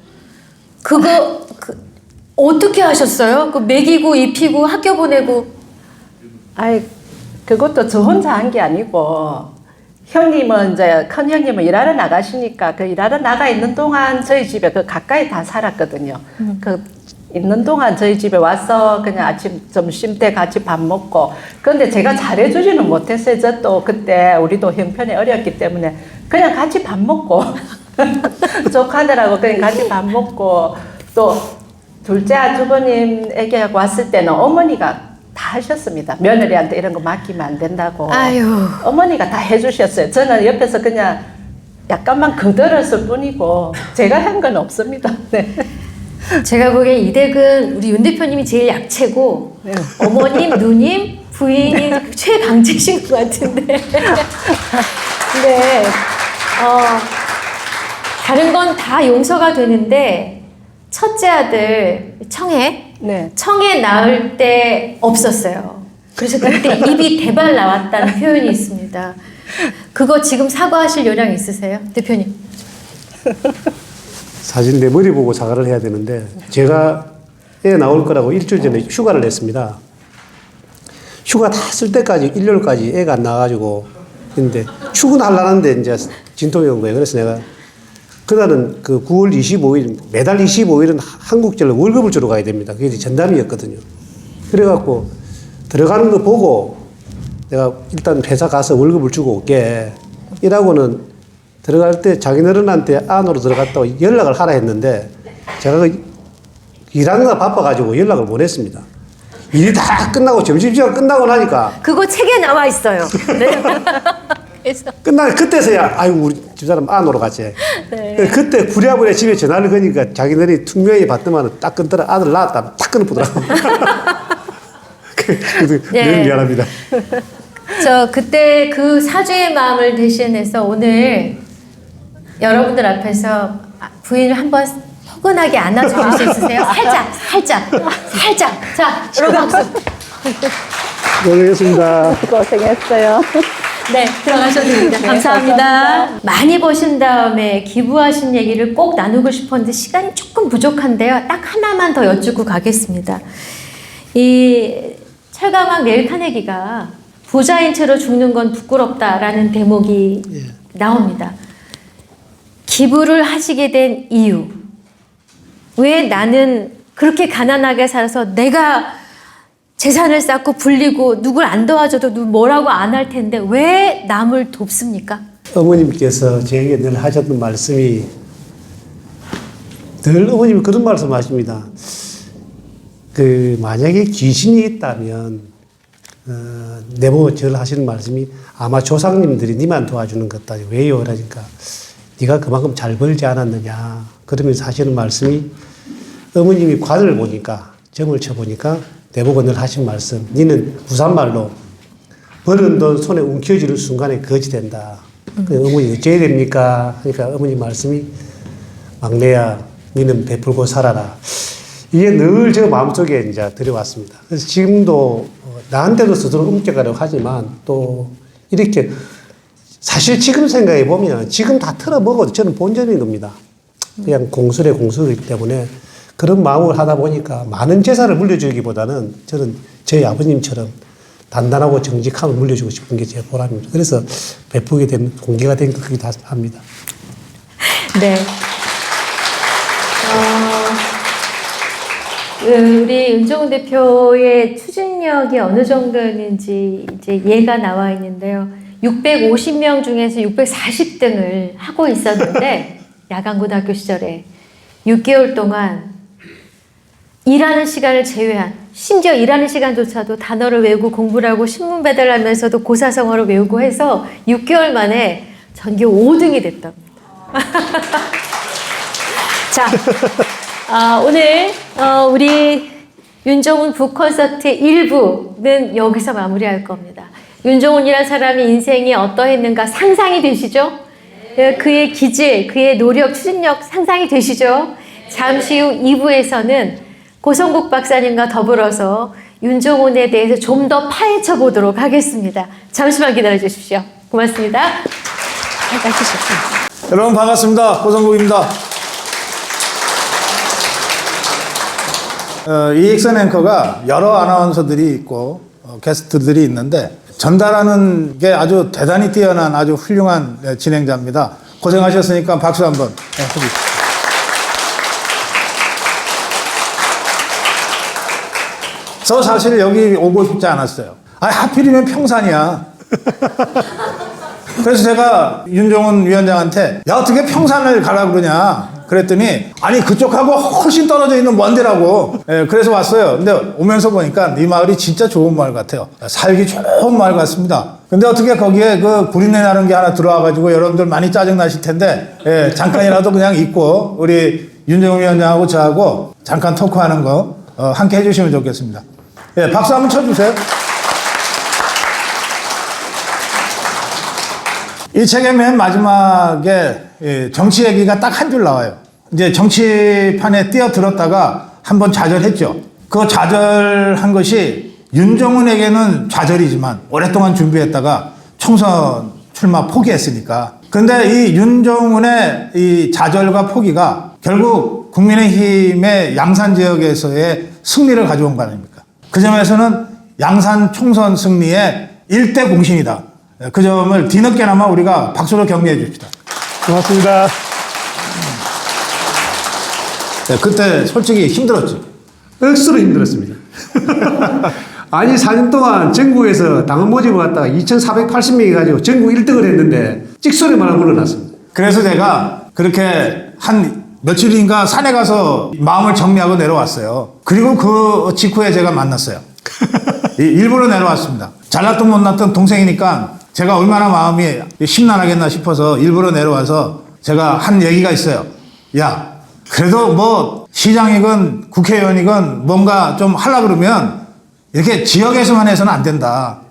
B: 어떻게 하셨어요? 먹이고 입히고 학교 보내고.
F: 아이, 그것도 저 혼자 한 게 아니고, 형님은 이제, 큰 형님은 일하러 나가시니까, 그 일하러 나가 있는 동안 저희 집에 그 가까이 다 살았거든요. 그 있는 동안 저희 집에 와서 그냥 아침, 점심 때 같이 밥 먹고, 근데 제가 잘해주지는 못했어요. 저 또 그때 우리도 형편이 어렸기 때문에 그냥 같이 밥 먹고, 조카들하고 그냥 같이 밥 먹고, 또 둘째 아주버님에게 왔을 때는 어머니가 다 하셨습니다. 며느리한테 이런 거 맡기면 안 된다고.
B: 아유.
F: 어머니가 다 해주셨어요. 저는 옆에서 그냥 약간만 거들었을 뿐이고 제가 한 건 없습니다. 네.
B: 제가 보기엔 이 댁은 우리 윤 대표님이 제일 약체고 어머님, 누님, 부인이 최강제신 것 같은데. 네. 다른 건 다 용서가 되는데 첫째 아들 청해
F: 네.
B: 청해 낳을 때 없었어요. 그래서 그때 입이 대발 나왔다는 표현이 있습니다. 그거 지금 사과하실 요량 있으세요, 대표님?
C: 사실 내 머리 보고 사과를 해야 되는데 제가 애 나올 거라고 일주일 전에 휴가를 냈습니다. 휴가 다 쓸 때까지 일요일까지 애가 안 나와가지고 근데 출근하려는데 이제 진통이 온 거예요. 그래서 내가 그날은 그 9월 25일 매달 25일은 한국절로 월급을 주러 가야 됩니다. 그게 전담이었거든요. 그래갖고 들어가는 거 보고 내가 일단 회사 가서 월급을 주고 올게 이라고는 들어갈 때 자기네들한테 안으로 들어갔다고 연락을 하라 했는데 제가 그 일하는 거 바빠가지고 연락을 못 했습니다. 일이 다 끝나고 점심시간 끝나고 나니까
B: 그거 책에 나와 있어요. 네. 그래서
C: 그때서야 아이고 우리 집사람 안으로 갔지.
B: 네.
C: 그때 부랴부랴 집에 전화를 거니까 자기들이 투명히 받더만 딱 끊더라. 아들 낳았다 딱 끊어보더라고.
B: 네.
C: 늘 미안합니다.
B: 저 그때 그 사주의 마음을 대신해서 오늘 여러분들 앞에서 부인을 한번 포근하게 안아주실 수 있으세요? 살짝. 자, 여러분 박수.
C: 고생했습니다.
F: 고생했어요.
B: 네, 들어가셔도 됩니다. 감사합니다. 많이 버신 다음에 기부하신 얘기를 꼭 나누고 싶었는데 시간이 조금 부족한데요. 딱 하나만 더 여쭙고 가겠습니다. 이 철강왕 넬 카네기가 부자인 채로 죽는 건 부끄럽다라는 대목이 나옵니다. 기부를 하시게 된 이유. 왜 나는 그렇게 가난하게 살아서 내가 재산을 쌓고 불리고 누굴 안 도와줘도 누구 뭐라고 안 할 텐데 왜 남을 돕습니까?
C: 어머님께서 저에게 늘 하셨던 말씀이 늘 어머님이 그런 말씀 하십니다. 그 만약에 귀신이 있다면 내보고 절 하시는 말씀이 아마 조상님들이 니만 도와주는 것다. 왜요? 그러니까 네가 그만큼 잘 벌지 않았느냐. 그러면서 하시는 말씀이 어머님이 관을 보니까 점을 쳐보니까 내보고 늘 하신 말씀 니는 부산말로 벌은 돈 손에 움켜쥐는 순간에 거지 된다. 어머니 어째야 됩니까? 그러니까 어머니 말씀이 막내야 니는 베풀고 살아라. 이게 늘 제 마음속에 이제 들어왔습니다. 그래서 지금도 나한테도 스스로 움켜가려고 하지만 또 이렇게 사실 지금 생각해 보면 지금 다 털어먹어도 저는 본전인 겁니다. 그냥 공술의 공술이기 때문에 그런 마음을 하다 보니까 많은 재산을 물려주기보다는 저는 저희 아버님처럼 단단하고 정직함을 물려주고 싶은 게 제 보람입니다. 그래서 베푸게 되면 공개가 된 것 같기도 합니다.
B: 네. 우리 윤종훈 대표의 추진력이 어느 정도였는지 이제 예가 나와 있는데요. 650명 중에서 640등을 하고 있었는데 야간고등학교 시절에 6개월 동안 일하는 시간을 제외한 심지어 일하는 시간조차도 단어를 외우고 공부를 하고 신문 배달하면서도 고사성어를 외우고 해서 6개월 만에 전교 5등이 됐답니다. 자, 오늘 우리 윤종훈 북콘서트 1부는 여기서 마무리할 겁니다. 윤종훈이라는 사람이 인생이 어떠했는가 상상이 되시죠? 그의 기질, 그의 노력, 추진력 상상이 되시죠? 잠시 후 2부에서는 고성국 박사님과 더불어서 윤종훈에 대해서 좀 더 파헤쳐 보도록 하겠습니다. 잠시만 기다려 주십시오. 고맙습니다. 잠깐 쉬십시오.
G: 여러분 반갑습니다. 고성국입니다. 이익선 앵커가 여러 아나운서들이 있고 게스트들이 있는데 전달하는 게 아주 대단히 뛰어난 아주 훌륭한 진행자입니다. 고생하셨으니까 박수 한번 해주십시오. 저 사실 여기 오고 싶지 않았어요. 하필이면 평산이야. 그래서 제가 윤종훈 위원장한테 야 어떻게 평산을 가라 그러냐 그랬더니 아니 그쪽하고 훨씬 떨어져 있는 먼 데라고. 그래서 왔어요. 근데 오면서 보니까 이 마을이 진짜 좋은 마을 같아요. 살기 좋은 마을 같습니다. 근데 어떻게 거기에 그 구린내 나는 게 하나 들어와가지고 여러분들 많이 짜증 나실 텐데 잠깐이라도 그냥 있고 우리 윤종훈 위원장하고 저하고 잠깐 토크하는 거 함께 해주시면 좋겠습니다. 박수 한번 쳐주세요. 이 책의 맨 마지막에 정치 얘기가 딱 한 줄 나와요. 이제 정치판에 뛰어들었다가 한번 좌절했죠. 그 좌절한 것이 윤종훈에게는 좌절이지만 오랫동안 준비했다가 총선 출마 포기했으니까. 근데 이 윤종훈의 이 좌절과 포기가 결국 국민의힘의 양산 지역에서의 승리를 가져온 거 아닙니까? 그 점에서는 양산 총선 승리의 일대 공신이다. 그 점을 뒤늦게나마 우리가 박수로 격려해 줍시다.
C: 고맙습니다.
G: 그때 솔직히 힘들었죠.
C: 억수로 힘들었습니다. 아니 4년 동안 전국에서 당원 모집을 갖다가 2,480명이 가지고 전국 1등을 했는데 찍소리만 물러났습니다.
G: 그래서 제가 그렇게 한 며칠인가 산에 가서 마음을 정리하고 내려왔어요. 그리고 그 직후에 제가 만났어요. 일부러 내려왔습니다. 잘났던 못났던 동생이니까 제가 얼마나 마음이 심란하겠나 싶어서 일부러 내려와서 제가 한 얘기가 있어요. 야, 그래도 뭐 시장이건 국회의원이건 뭔가 좀 하려고 그러면 이렇게 지역에서만 해서는 안 된다.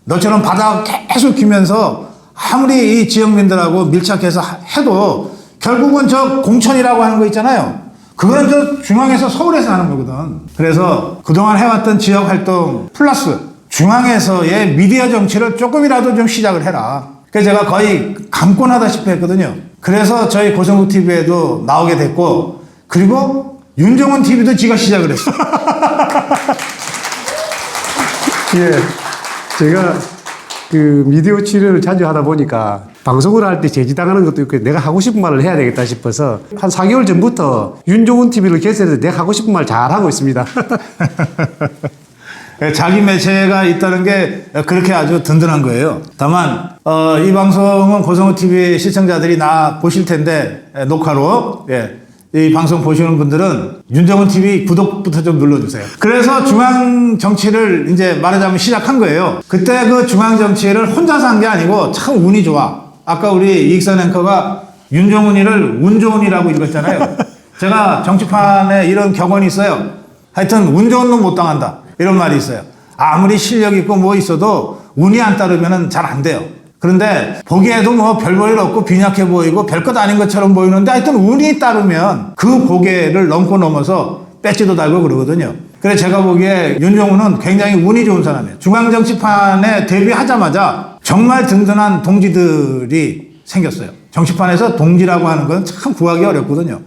G: 너처럼 바닥 계속 기면서 아무리 이 지역민들하고 밀착해서 해도 결국은 저 공천이라고 하는 거 있잖아요. 그거는 저 중앙에서 서울에서 하는 거거든. 그래서 그동안 해왔던 지역 활동 플러스 중앙에서의 미디어 정치를 조금이라도 좀 시작을 해라. 그래서 제가 거의 감권하다시피 했거든요. 그래서 저희 고성국 TV에도 나오게 됐고, 그리고 윤종훈 TV도 지가 시작을 했어.
C: 예, 제가 그 미디어 출연을 자주 하다 보니까 방송을 할 때 제지당하는 것도 있고 내가 하고 싶은 말을 해야 되겠다 싶어서 한 4개월 전부터 윤종훈 TV를 개설해서 내가 하고 싶은 말 잘 하고 있습니다.
G: 자기 매체가 있다는 게 그렇게 아주 든든한 거예요. 다만 이 방송은 고성국 TV 시청자들이 나 보실 텐데 녹화로 이 방송 보시는 분들은 윤종훈 TV 구독부터 좀 눌러주세요. 그래서 중앙 정치를 이제 말하자면 시작한 거예요. 그때 그 중앙 정치를 혼자서 한 게 아니고 참 운이 좋아. 아까 우리 이익선 앵커가 윤종훈이를 운 좋은이라고 읽었잖아요. 제가 정치판에 이런 격언이 있어요. 하여튼 운 좋은 놈 못 당한다. 이런 말이 있어요. 아무리 실력 있고 뭐 있어도 운이 안 따르면 잘 안 돼요. 그런데 보기에도 뭐 별 볼 일 없고 빈약해 보이고 별것 아닌 것처럼 보이는데 하여튼 운이 따르면 그 고개를 넘고 넘어서 배지도 달고 그러거든요. 그래서 제가 보기에 윤종훈은 굉장히 운이 좋은 사람이에요. 중앙정치판에 데뷔하자마자 정말 든든한 동지들이 생겼어요. 정치판에서 동지라고 하는 건 참 구하기 어렵거든요.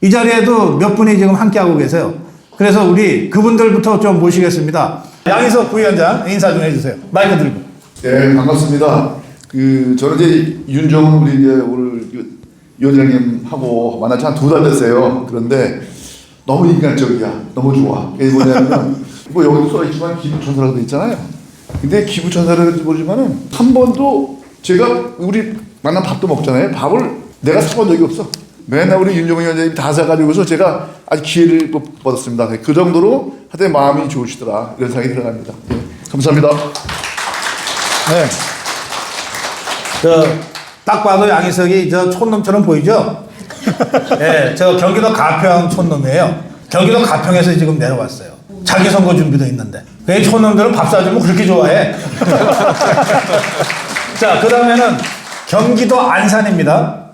G: 이 자리에도 몇 분이 지금 함께하고 계세요. 그래서 우리 그분들부터 좀 모시겠습니다. 양희석 부위원장 인사 좀 해주세요. 마이크 들고.
H: 네, 반갑습니다. 저는 이제 윤종훈 우리 이제 오늘 위원장님하고 만난 지 한 2달 됐어요. 그런데 너무 인간적이야. 너무 좋아. 이게 뭐냐면, 뭐 여기도 써있지만 기부천사라고 돼 있잖아요. 근데 기부천사라는지 모르지만은 한 번도 제가 우리 만난 밥도 먹잖아요. 밥을 내가 사본 적이 없어. 맨날 우리 윤종훈 위원장님이 다 사가지고서 제가 아주 기회를 얻었습니다. 그 정도로 하여튼 마음이 좋으시더라. 이런 생각이 들어갑니다. 네, 감사합니다.
G: 네. 딱 봐도 양희석이 저 촌놈처럼 보이죠? 네, 저 경기도 가평 촌놈이에요. 경기도 가평에서 지금 내려왔어요. 자기 선거 준비도 있는데. 그 촌놈들은 밥 사주면 그렇게 좋아해. 자, 그 다음에는 경기도 안산입니다.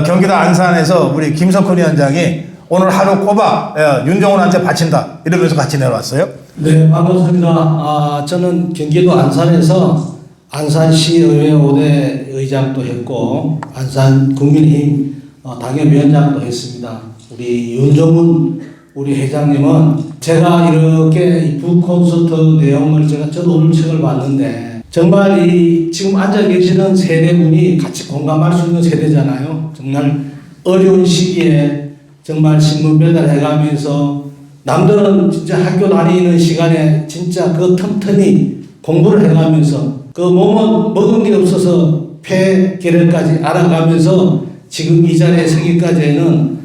G: 경기도 안산에서 우리 김석훈 위원장이 오늘 하루 꼬박 윤정훈한테 바친다 이러면서 같이 내려왔어요.
I: 네, 반갑습니다. 저는 경기도 안산에서 안산시의회 5대 의장도 했고 안산 국민의힘 당협위원장도 했습니다. 우리 윤정훈 우리 회장님은 제가 이렇게 북콘서트 내용을 저도 오늘 책을 봤는데 정말 이 지금 앉아 계시는 세대분이 같이 공감할 수 있는 세대잖아요. 정말 어려운 시기에 정말 신문 배달해가면서 남들은 진짜 학교 다니는 시간에 진짜 그 틈틈이 공부를 해가면서 그 몸은 먹은 게 없어서 폐결핵까지 알아가면서 지금 이 자리에 서기까지는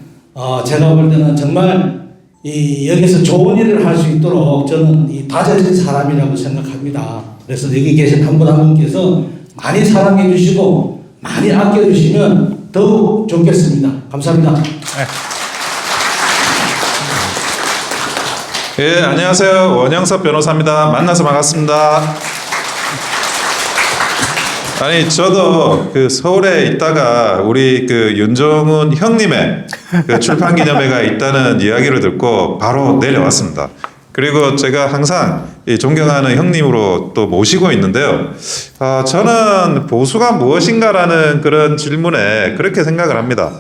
I: 제가 볼 때는 정말 여기서 좋은 일을 할 수 있도록 저는 다져진 사람이라고 생각합니다. 그래서 여기 계신 한 분 한 분께서 많이 사랑해 주시고 많이 아껴 주시면 더욱 좋겠습니다. 감사합니다.
J: 예, 안녕하세요. 원영섭 변호사입니다. 만나서 반갑습니다. 아니, 저도 그 서울에 있다가 우리 그 윤정훈 형님의 그 출판 기념회가 있다는 이야기를 듣고 바로 내려왔습니다. 그리고 제가 항상 이 존경하는 형님으로 또 모시고 있는데요. 저는 보수가 무엇인가라는 그런 질문에 그렇게 생각을 합니다.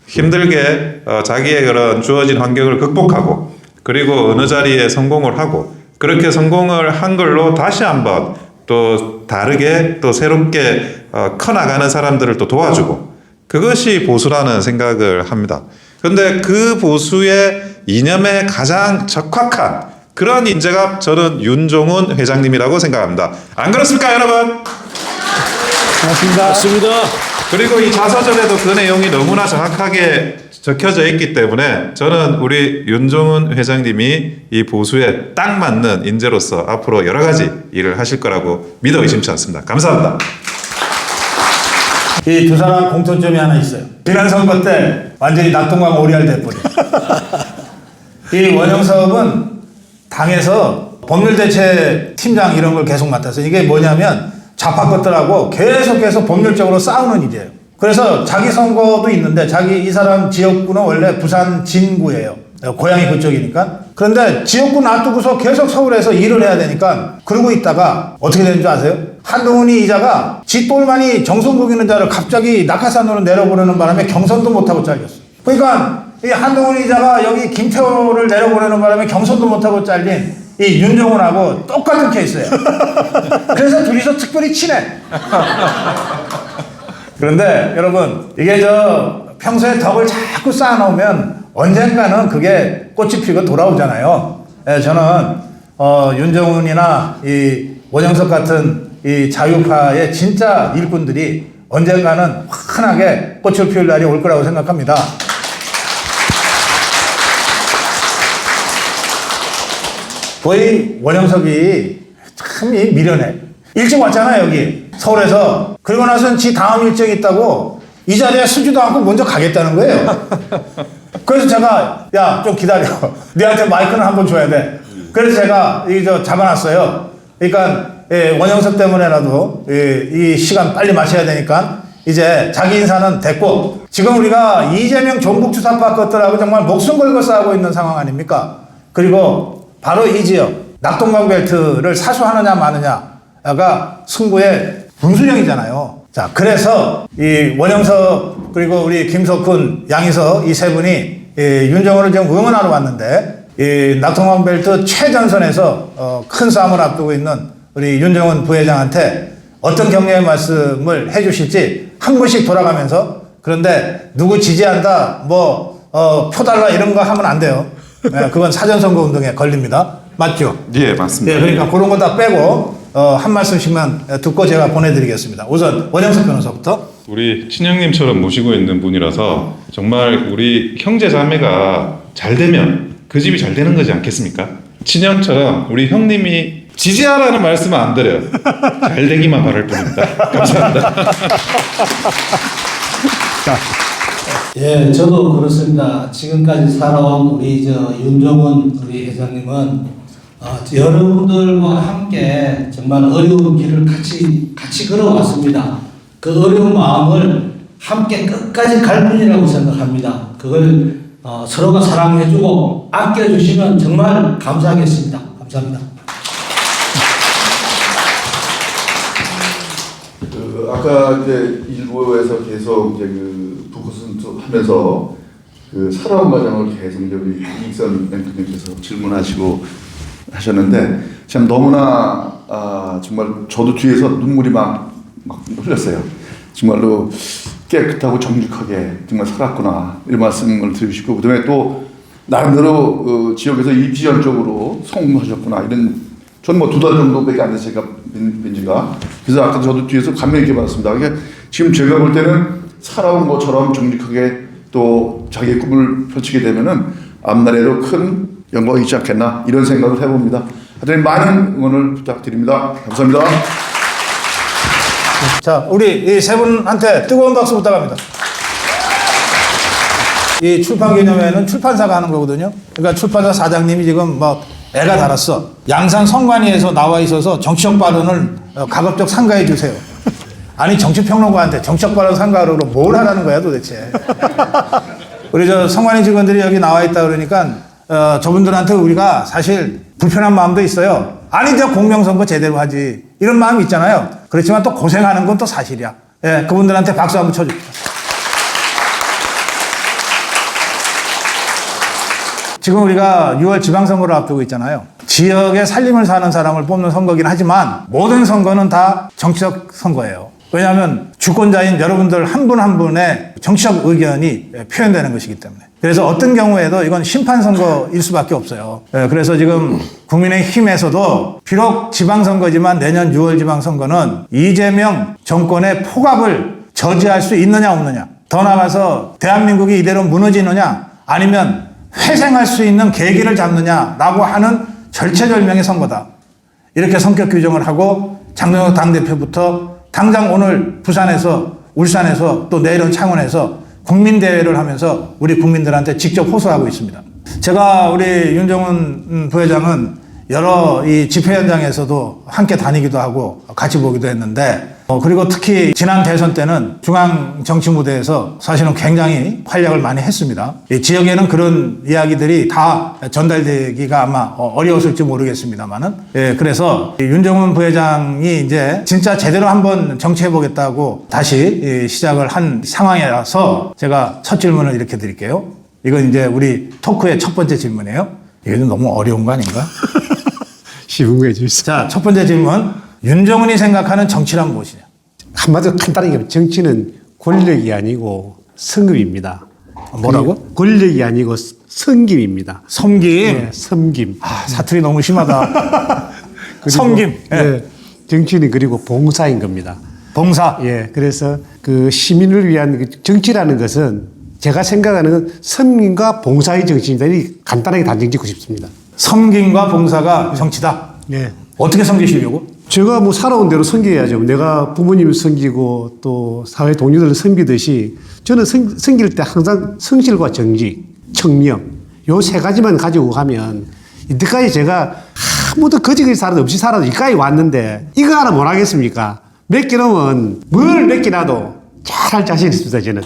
J: 힘들게 자기의 그런 주어진 환경을 극복하고 그리고 어느 자리에 성공을 하고 그렇게 성공을 한 걸로 다시 한번 또 다르게 또 새롭게 커나가는 사람들을 또 도와주고 그것이 보수라는 생각을 합니다. 그런데 그 보수의 이념에 가장 적확한 그런 인재가 저는 윤정훈 회장님이라고 생각합니다. 안 그렇습니까, 여러분?
G: 맞습니다.
J: 그리고 이 자서전에도 그 내용이 너무나 정확하게 적혀져 있기 때문에 저는 우리 윤정훈 회장님이 이 보수에 딱 맞는 인재로서 앞으로 여러 가지 일을 하실 거라고 믿어 의심치 않습니다. 감사합니다.
G: 이 두 사람 공통점이 하나 있어요. 지난 선거 때 완전히 낙동강 오리알 돼버려. 이 원영섭은 당에서 법률대책 팀장 이런 걸 계속 맡았어요. 이게 뭐냐면 좌파 것들하고 계속해서 법률적으로 싸우는 일이에요. 그래서 자기 선거도 있는데 이 사람 지역구는 원래 부산 진구예요. 고향이 그쪽이니까. 그런데 지역구 놔두고서 계속 서울에서 일을 해야 되니까 그러고 있다가 어떻게 되는 줄 아세요? 한동훈이 이자가 쥐똘만이 정성국 있는 자를 갑자기 낙하산으로 내려보내는 바람에 경선도 못하고 잘렸어. 그러니까 이 한동훈 이자가 여기 김태호를 내려보내는 바람에 경선도 못하고 잘린 이 윤정훈하고 똑같은 케이스예요. 그래서 둘이서 특별히 친해. 그런데 여러분 이게 평소에 덕을 자꾸 쌓아놓으면 언젠가는 그게 꽃이 피고 돌아오잖아요. 저는 윤정훈이나 이 원영석 같은 이 자유파의 진짜 일꾼들이 언젠가는 환하게 꽃을 피울 날이 올 거라고 생각합니다. 거의 원영석이 참 미련해. 일찍 왔잖아요, 여기. 서울에서. 그리고 나서는 지 다음 일정이 있다고 이 자리에 서지도 않고 먼저 가겠다는 거예요. 그래서 제가, 야, 좀 기다려. 너한테 마이크는 한번 줘야 돼. 그래서 제가 잡아놨어요. 그러니까, 원영석 때문에라도 이 시간 빨리 마셔야 되니까 이제 자기 인사는 됐고 지금 우리가 이재명 종북주사파 것들하고 정말 목숨 걸고 싸우고 있는 상황 아닙니까? 그리고 바로 이 지역, 낙동강 벨트를 사수하느냐 마느냐가 승부의 분수령이잖아요. 자, 그래서 이 원영석 그리고 우리 김석훈, 양희석 이 세 분이 윤정훈을 지금 응원하러 왔는데 이 낙동강 벨트 최전선에서 큰 싸움을 앞두고 있는 우리 윤정훈 부회장한테 어떤 격려의 말씀을 해주실지 한 번씩 돌아가면서 그런데 누구 지지한다 표 달라 이런 거 하면 안 돼요. 네, 그건 사전선거 운동에 걸립니다. 맞죠?
J: 예, 맞습니다.
G: 네, 그러니까 그런 거 다 빼고 한 말씀씩만 듣고 제가 보내드리겠습니다. 우선 원영석 변호사부터.
J: 우리 친형님처럼 모시고 있는 분이라서 정말 우리 형제 자매가 잘 되면 그 집이 잘 되는 거지 않겠습니까? 친형처럼 우리 형님이 지지하라는 말씀은 안 드려요. 잘 되기만 바랄 뿐입니다. 감사합니다.
I: 예, 저도 그렇습니다. 지금까지 살아온 우리 윤정훈 우리 회장님은 여러분들과 함께 정말 어려운 길을 같이 걸어왔습니다. 그 어려운 마음을 함께 끝까지 갈 뿐이라고 생각합니다. 그걸 서로가 사랑해주고 아껴주시면 정말 감사하겠습니다. 감사합니다.
H: 아까 이제 일부에서 계속 이제 그 포커스 하면서 그 살아온 과정을 계속 이제 우리 이익선 앵커님께서 질문하시고 하셨는데 참 너무나 정말 저도 뒤에서 눈물이 막 흘렸어요. 정말로 깨끗하고 정직하게 정말 살았구나 이런 말씀을 드리고 싶고 그다음에 또 나름대로 지역에서 입지연적으로 성공하셨구나 이런 저는 뭐 2달 정도밖에 안 돼서 제가 뵌 지가 그래서 아까 저도 뒤에서 감명 있게 받았습니다. 그게 지금 제가 볼 때는 살아온 것처럼 정직하게 또 자기의 꿈을 펼치게 되면은 앞날에도 큰 영광이 있지 않겠나 이런 생각을 해봅니다. 하여튼 많은 응원을 부탁드립니다. 감사합니다.
G: 자, 우리 이 세 분한테 뜨거운 박수 부탁합니다. 이 출판 기념회는 출판사가 하는 거거든요. 그러니까 출판사 사장님이 지금 막 애가 달았어. 양산 성관위에서 나와 있어서 정치적 발언을 가급적 삼가해 주세요. 아니 정치평론가한테 정치적 발언 삼가로 뭘 하라는 거야 도대체. 우리 저 성관위 직원들이 여기 나와 있다 그러니까 저분들한테 우리가 사실 불편한 마음도 있어요. 아니 저 공명선거 제대로 하지 이런 마음이 있잖아요. 그렇지만 또 고생하는 건 또 사실이야. 예, 그분들한테 박수 한번 쳐줍시다. 지금 우리가 6월 지방선거를 앞두고 있잖아요. 지역의 살림을 사는 사람을 뽑는 선거긴 하지만 모든 선거는 다 정치적 선거예요. 왜냐하면 주권자인 여러분들 한 분 한 분의 정치적 의견이 표현되는 것이기 때문에. 그래서 어떤 경우에도 이건 심판선거일 수밖에 없어요. 그래서 지금 국민의힘에서도 비록 지방선거지만 내년 6월 지방선거는 이재명 정권의 폭압을 저지할 수 있느냐 없느냐. 더 나아가서 대한민국이 이대로 무너지느냐 아니면 회생할 수 있는 계기를 잡느냐라고 하는 절체절명의 선거다. 이렇게 성격 규정을 하고 장동혁 당대표부터 당장 오늘 부산에서 울산에서 또 내일은 창원에서 국민대회를 하면서 우리 국민들한테 직접 호소하고 있습니다. 제가 우리 윤정훈 부회장은 여러 이 집회 현장에서도 함께 다니기도 하고 같이 보기도 했는데 그리고 특히 지난 대선 때는 중앙 정치 무대에서 사실은 굉장히 활약을 많이 했습니다. 이 지역에는 그런 이야기들이 다 전달되기가 아마 어려웠을지 모르겠습니다만은 그래서 윤정훈 부회장이 이제 진짜 제대로 한번 정치해보겠다고 다시 시작을 한 상황이라서 제가 첫 질문을 이렇게 드릴게요. 이건 이제 우리 토크의 첫 번째 질문이에요. 이게 좀 너무 어려운 거 아닌가?
C: 쉬운 거 해주세요.
G: 자, 첫 번째 질문. 윤정훈이 생각하는 정치란 무엇이냐?
C: 한마디로 간단하게 하면 정치는 권력이 아니고 성금입니다.
G: 뭐라고?
C: 권력이 아니고 섬김입니다.
G: 섬김?
C: 네, 섬김.
G: 사투리 너무 심하다. 섬김.
C: 네. 정치는 그리고 봉사인 겁니다.
G: 봉사.
C: 예, 그래서 그 시민을 위한 그 정치라는 것은 제가 생각하는 건 섬김과 봉사의 정치입니다. 이 간단하게 단정 짓고 싶습니다.
G: 섬김과 봉사가 정치다.
C: 네.
G: 어떻게 섬기시려고?
C: 제가 뭐 살아온 대로 섬겨야죠. 내가 부모님을 섬기고 또 사회 동료들을 섬기듯이 저는 섬길 때 항상 성실과 정직, 청명 요 세 가지만 가지고 가면 이때까지 제가 아무도 거지같이 살아도 없이 살아도 여기까지 왔는데 이거 하나 못 하겠습니까? 몇 개 넘으면 뭘 몇 개 놔도 잘할 자신 있습니다. 저는.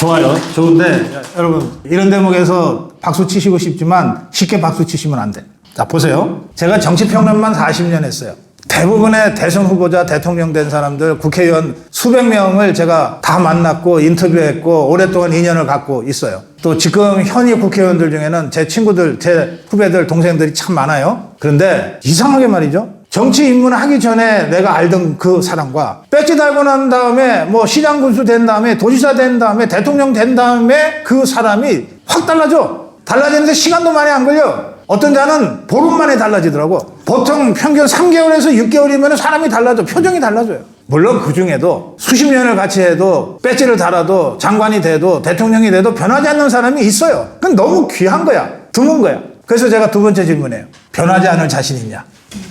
G: 좋아요. 좋은데 여러분 이런 대목에서 박수 치시고 싶지만 쉽게 박수 치시면 안 돼. 자 보세요. 제가 정치평론만 40년 했어요. 대부분의 대선 후보자, 대통령 된 사람들, 국회의원 수백 명을 제가 다 만났고 인터뷰했고 오랫동안 인연을 갖고 있어요. 또 지금 현역 국회의원들 중에는 제 친구들, 제 후배들, 동생들이 참 많아요. 그런데 이상하게 말이죠. 정치 입문을 하기 전에 내가 알던 그 사람과 배지 달고 난 다음에 뭐 시장 군수 된 다음에 도지사 된 다음에 대통령 된 다음에 그 사람이 확 달라져. 달라지는데 시간도 많이 안 걸려. 어떤 자는 보름 만에 달라지더라고. 보통 평균 3개월에서 6개월이면 사람이 달라져. 표정이 달라져요. 물론 그 중에도 수십 년을 같이 해도 배지를 달아도 장관이 돼도 대통령이 돼도 변하지 않는 사람이 있어요. 그건 너무 귀한 거야. 드문 거야. 그래서 제가 두 번째 질문이에요. 변하지 않을 자신 있냐?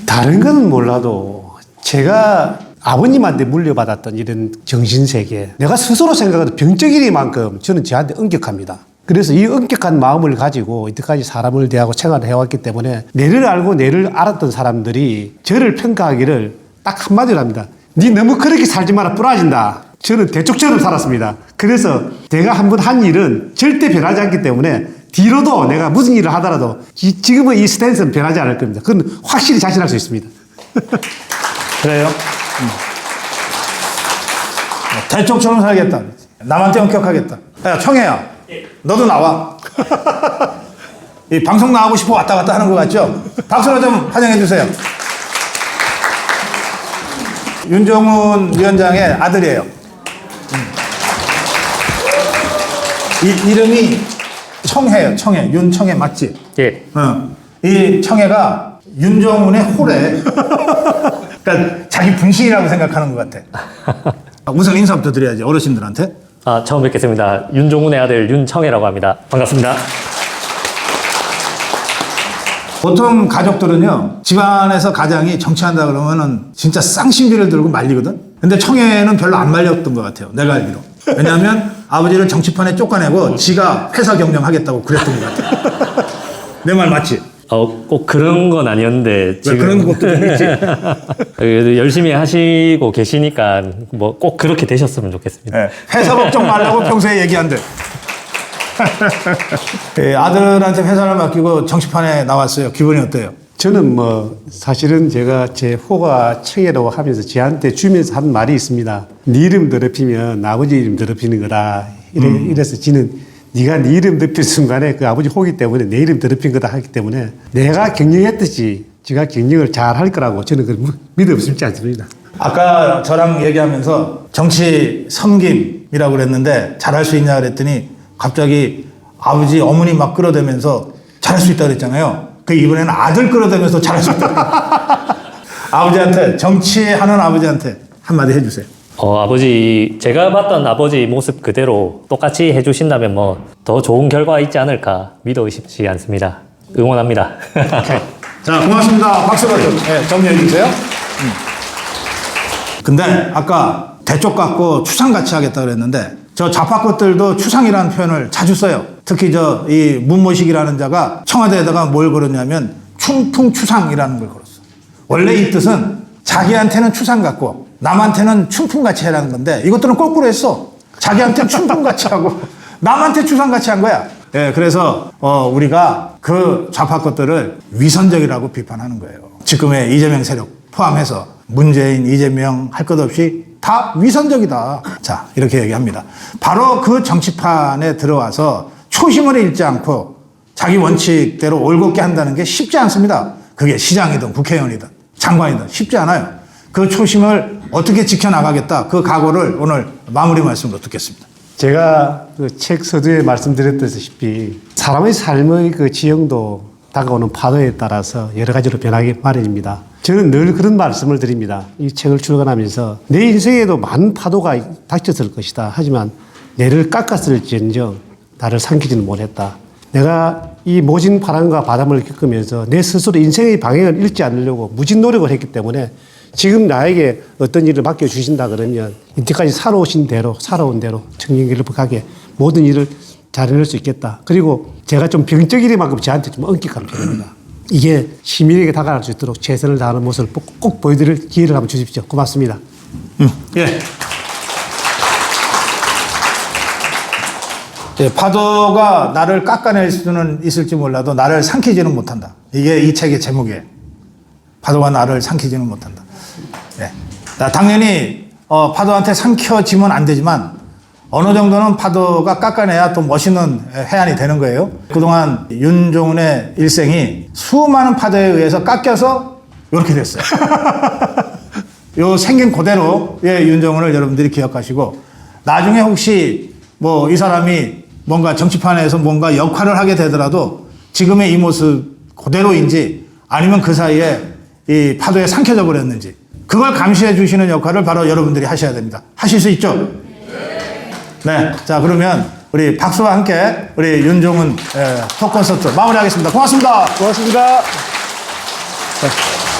C: 다른 건 몰라도 제가 아버님한테 물려받았던 이런 정신세계 내가 스스로 생각하는 병적이니만큼 저는 저한테 엄격합니다. 그래서 이 엄격한 마음을 가지고 이때까지 사람을 대하고 생활을 해왔기 때문에 내를 알고 내를 알았던 사람들이 저를 평가하기를 딱 한마디로 합니다. 니 너무 그렇게 살지 마라 부러진다. 저는 대쪽처럼 살았습니다. 그래서 내가 한번 한 일은 절대 변하지 않기 때문에 뒤로도 내가 무슨 일을 하더라도 지금의 이 스탠스는 변하지 않을 겁니다. 그건 확실히 자신할 수 있습니다.
G: 그래요? 대쪽처럼 살겠다. 남한테 엄격하겠다. 야, 청해야. 너도 나와. 이 방송 나가고 싶어 왔다 갔다 하는 것 같죠? 박수로 좀 환영해 주세요. 윤종훈 위원장의 아들이에요. 이름이 청해예요. 청해. 윤청해 맞지?
K: 예.
G: 이 청해가 윤종훈의 호래. 그러니까 자기 분신이라고 생각하는 것 같아. 우선 인사부터 드려야지 어르신들한테.
K: 처음 뵙겠습니다. 윤종훈의 아들 윤청해라고 합니다. 반갑습니다.
G: 보통 가족들은요, 집안에서 가장이 정치한다 그러면은 진짜 쌍심비를 들고 말리거든? 근데 청해는 별로 안 말렸던 것 같아요. 내가 알기로. 왜냐하면 아버지를 정치판에 쫓아내고 지가 회사 경영하겠다고 그랬던 것 같아요. 내 말 맞지?
K: 꼭 그런 건 아니었는데 지금
G: 그런 것도 좀 있지?
K: 그래도 열심히 하시고 계시니까 뭐 꼭 그렇게 되셨으면 좋겠습니다.
G: 네, 회사 걱정 말라고 평소에 얘기한대. 아들한테 회사를 맡기고 정치판에 나왔어요. 기분이 어때요?
C: 저는 뭐 사실은 제가 제 호가 청해라고 하면서 저한테 주면서 한 말이 있습니다. 네 이름 더럽히면 아버지 이름 더럽히는 거다. 이래서 지는 네가 네 이름 더럽힐 순간에 그 아버지 호기 때문에 내 이름 더럽힌 거다 하기 때문에 내가 경영했듯이 제가 경영을 잘 할 거라고 저는 그 믿음 없지 않습니다.
G: 아까 저랑 얘기하면서 정치 섬김이라고 그랬는데 잘할 수 있냐 그랬더니 갑자기 아버지 어머니 막 끌어대면서 잘할 수 있다 그랬잖아요. 그 이번에는 아들 끌어대면서 잘할 수 있다. 아버지한테 정치하는 아버지한테 한마디 해주세요.
K: 아버지 제가 봤던 아버지 모습 그대로 똑같이 해주신다면 뭐 더 좋은 결과 있지 않을까 믿어 의심치 않습니다. 응원합니다.
G: 자, 고맙습니다. 박수로 좀 정리해 주세요. 근데 아까 대쪽 갖고 추상같이 하겠다 그랬는데 저 좌파 것들도 추상이라는 표현을 자주 써요. 특히 이 문모식이라는 자가 청와대에다가 뭘 걸었냐면 춘풍추상이라는 걸 걸었어. 원래 이 뜻은 자기한테는 추상 같고 남한테는 춘풍같이 해라는 건데 이것들은 거꾸로 했어. 자기한테는 춘풍같이 하고 남한테 추상같이 한 거야. 예, 그래서 우리가 그 좌파 것들을 위선적이라고 비판하는 거예요. 지금의 이재명 세력 포함해서 문재인, 이재명 할 것 없이 다 위선적이다. 자, 이렇게 얘기합니다. 바로 그 정치판에 들어와서 초심을 잃지 않고 자기 원칙대로 올곧게 한다는 게 쉽지 않습니다. 그게 시장이든 국회의원이든 장관이든 쉽지 않아요. 그 초심을 어떻게 지켜나가겠다. 그 각오를 오늘 마무리 말씀으로 듣겠습니다.
C: 제가 그 책 서두에 말씀드렸다시피 사람의 삶의 그 지형도 다가오는 파도에 따라서 여러 가지로 변하기 마련입니다. 저는 늘 그런 말씀을 드립니다. 이 책을 출간하면서 내 인생에도 많은 파도가 닥쳤을 것이다. 하지만 내를 깎았을지언정 나를 삼키지는 못했다. 내가 이 모진 바람과 바람을 겪으면서 내 스스로 인생의 방향을 잃지 않으려고 무진 노력을 했기 때문에 지금 나에게 어떤 일을 맡겨주신다 그러면 이때까지 살아온 대로 청년길복하게 모든 일을 잘 해낼 수 있겠다. 그리고 제가 좀 병적일 만큼 저한테 좀 엄격한 편입니다. 이게 시민에게 다가갈 수 있도록 최선을 다하는 모습을 꼭 보여드릴 기회를 한번 주십시오. 고맙습니다.
G: 예. 파도가 나를 깎아낼 수는 있을지 몰라도 나를 삼키지는 못한다. 이게 이 책의 제목이에요. 파도가 나를 삼키지는 못한다. 예. 당연히 파도한테 삼켜지면 안 되지만 어느 정도는 파도가 깎아내야 또 멋있는 해안이 되는 거예요. 그동안 윤종훈의 일생이 수많은 파도에 의해서 깎여서 이렇게 됐어요. 요 생긴 그대로의 윤종훈을 여러분들이 기억하시고 나중에 혹시 뭐 이 사람이 뭔가 정치판에서 뭔가 역할을 하게 되더라도 지금의 이 모습 그대로인지 아니면 그 사이에 이 파도에 삼켜져 버렸는지 그걸 감시해 주시는 역할을 바로 여러분들이 하셔야 됩니다. 하실 수 있죠? 네. 자, 그러면 우리 박수와 함께 우리 윤종훈 톡 콘서트 마무리하겠습니다. 고맙습니다.
C: 고맙습니다.
G: 네.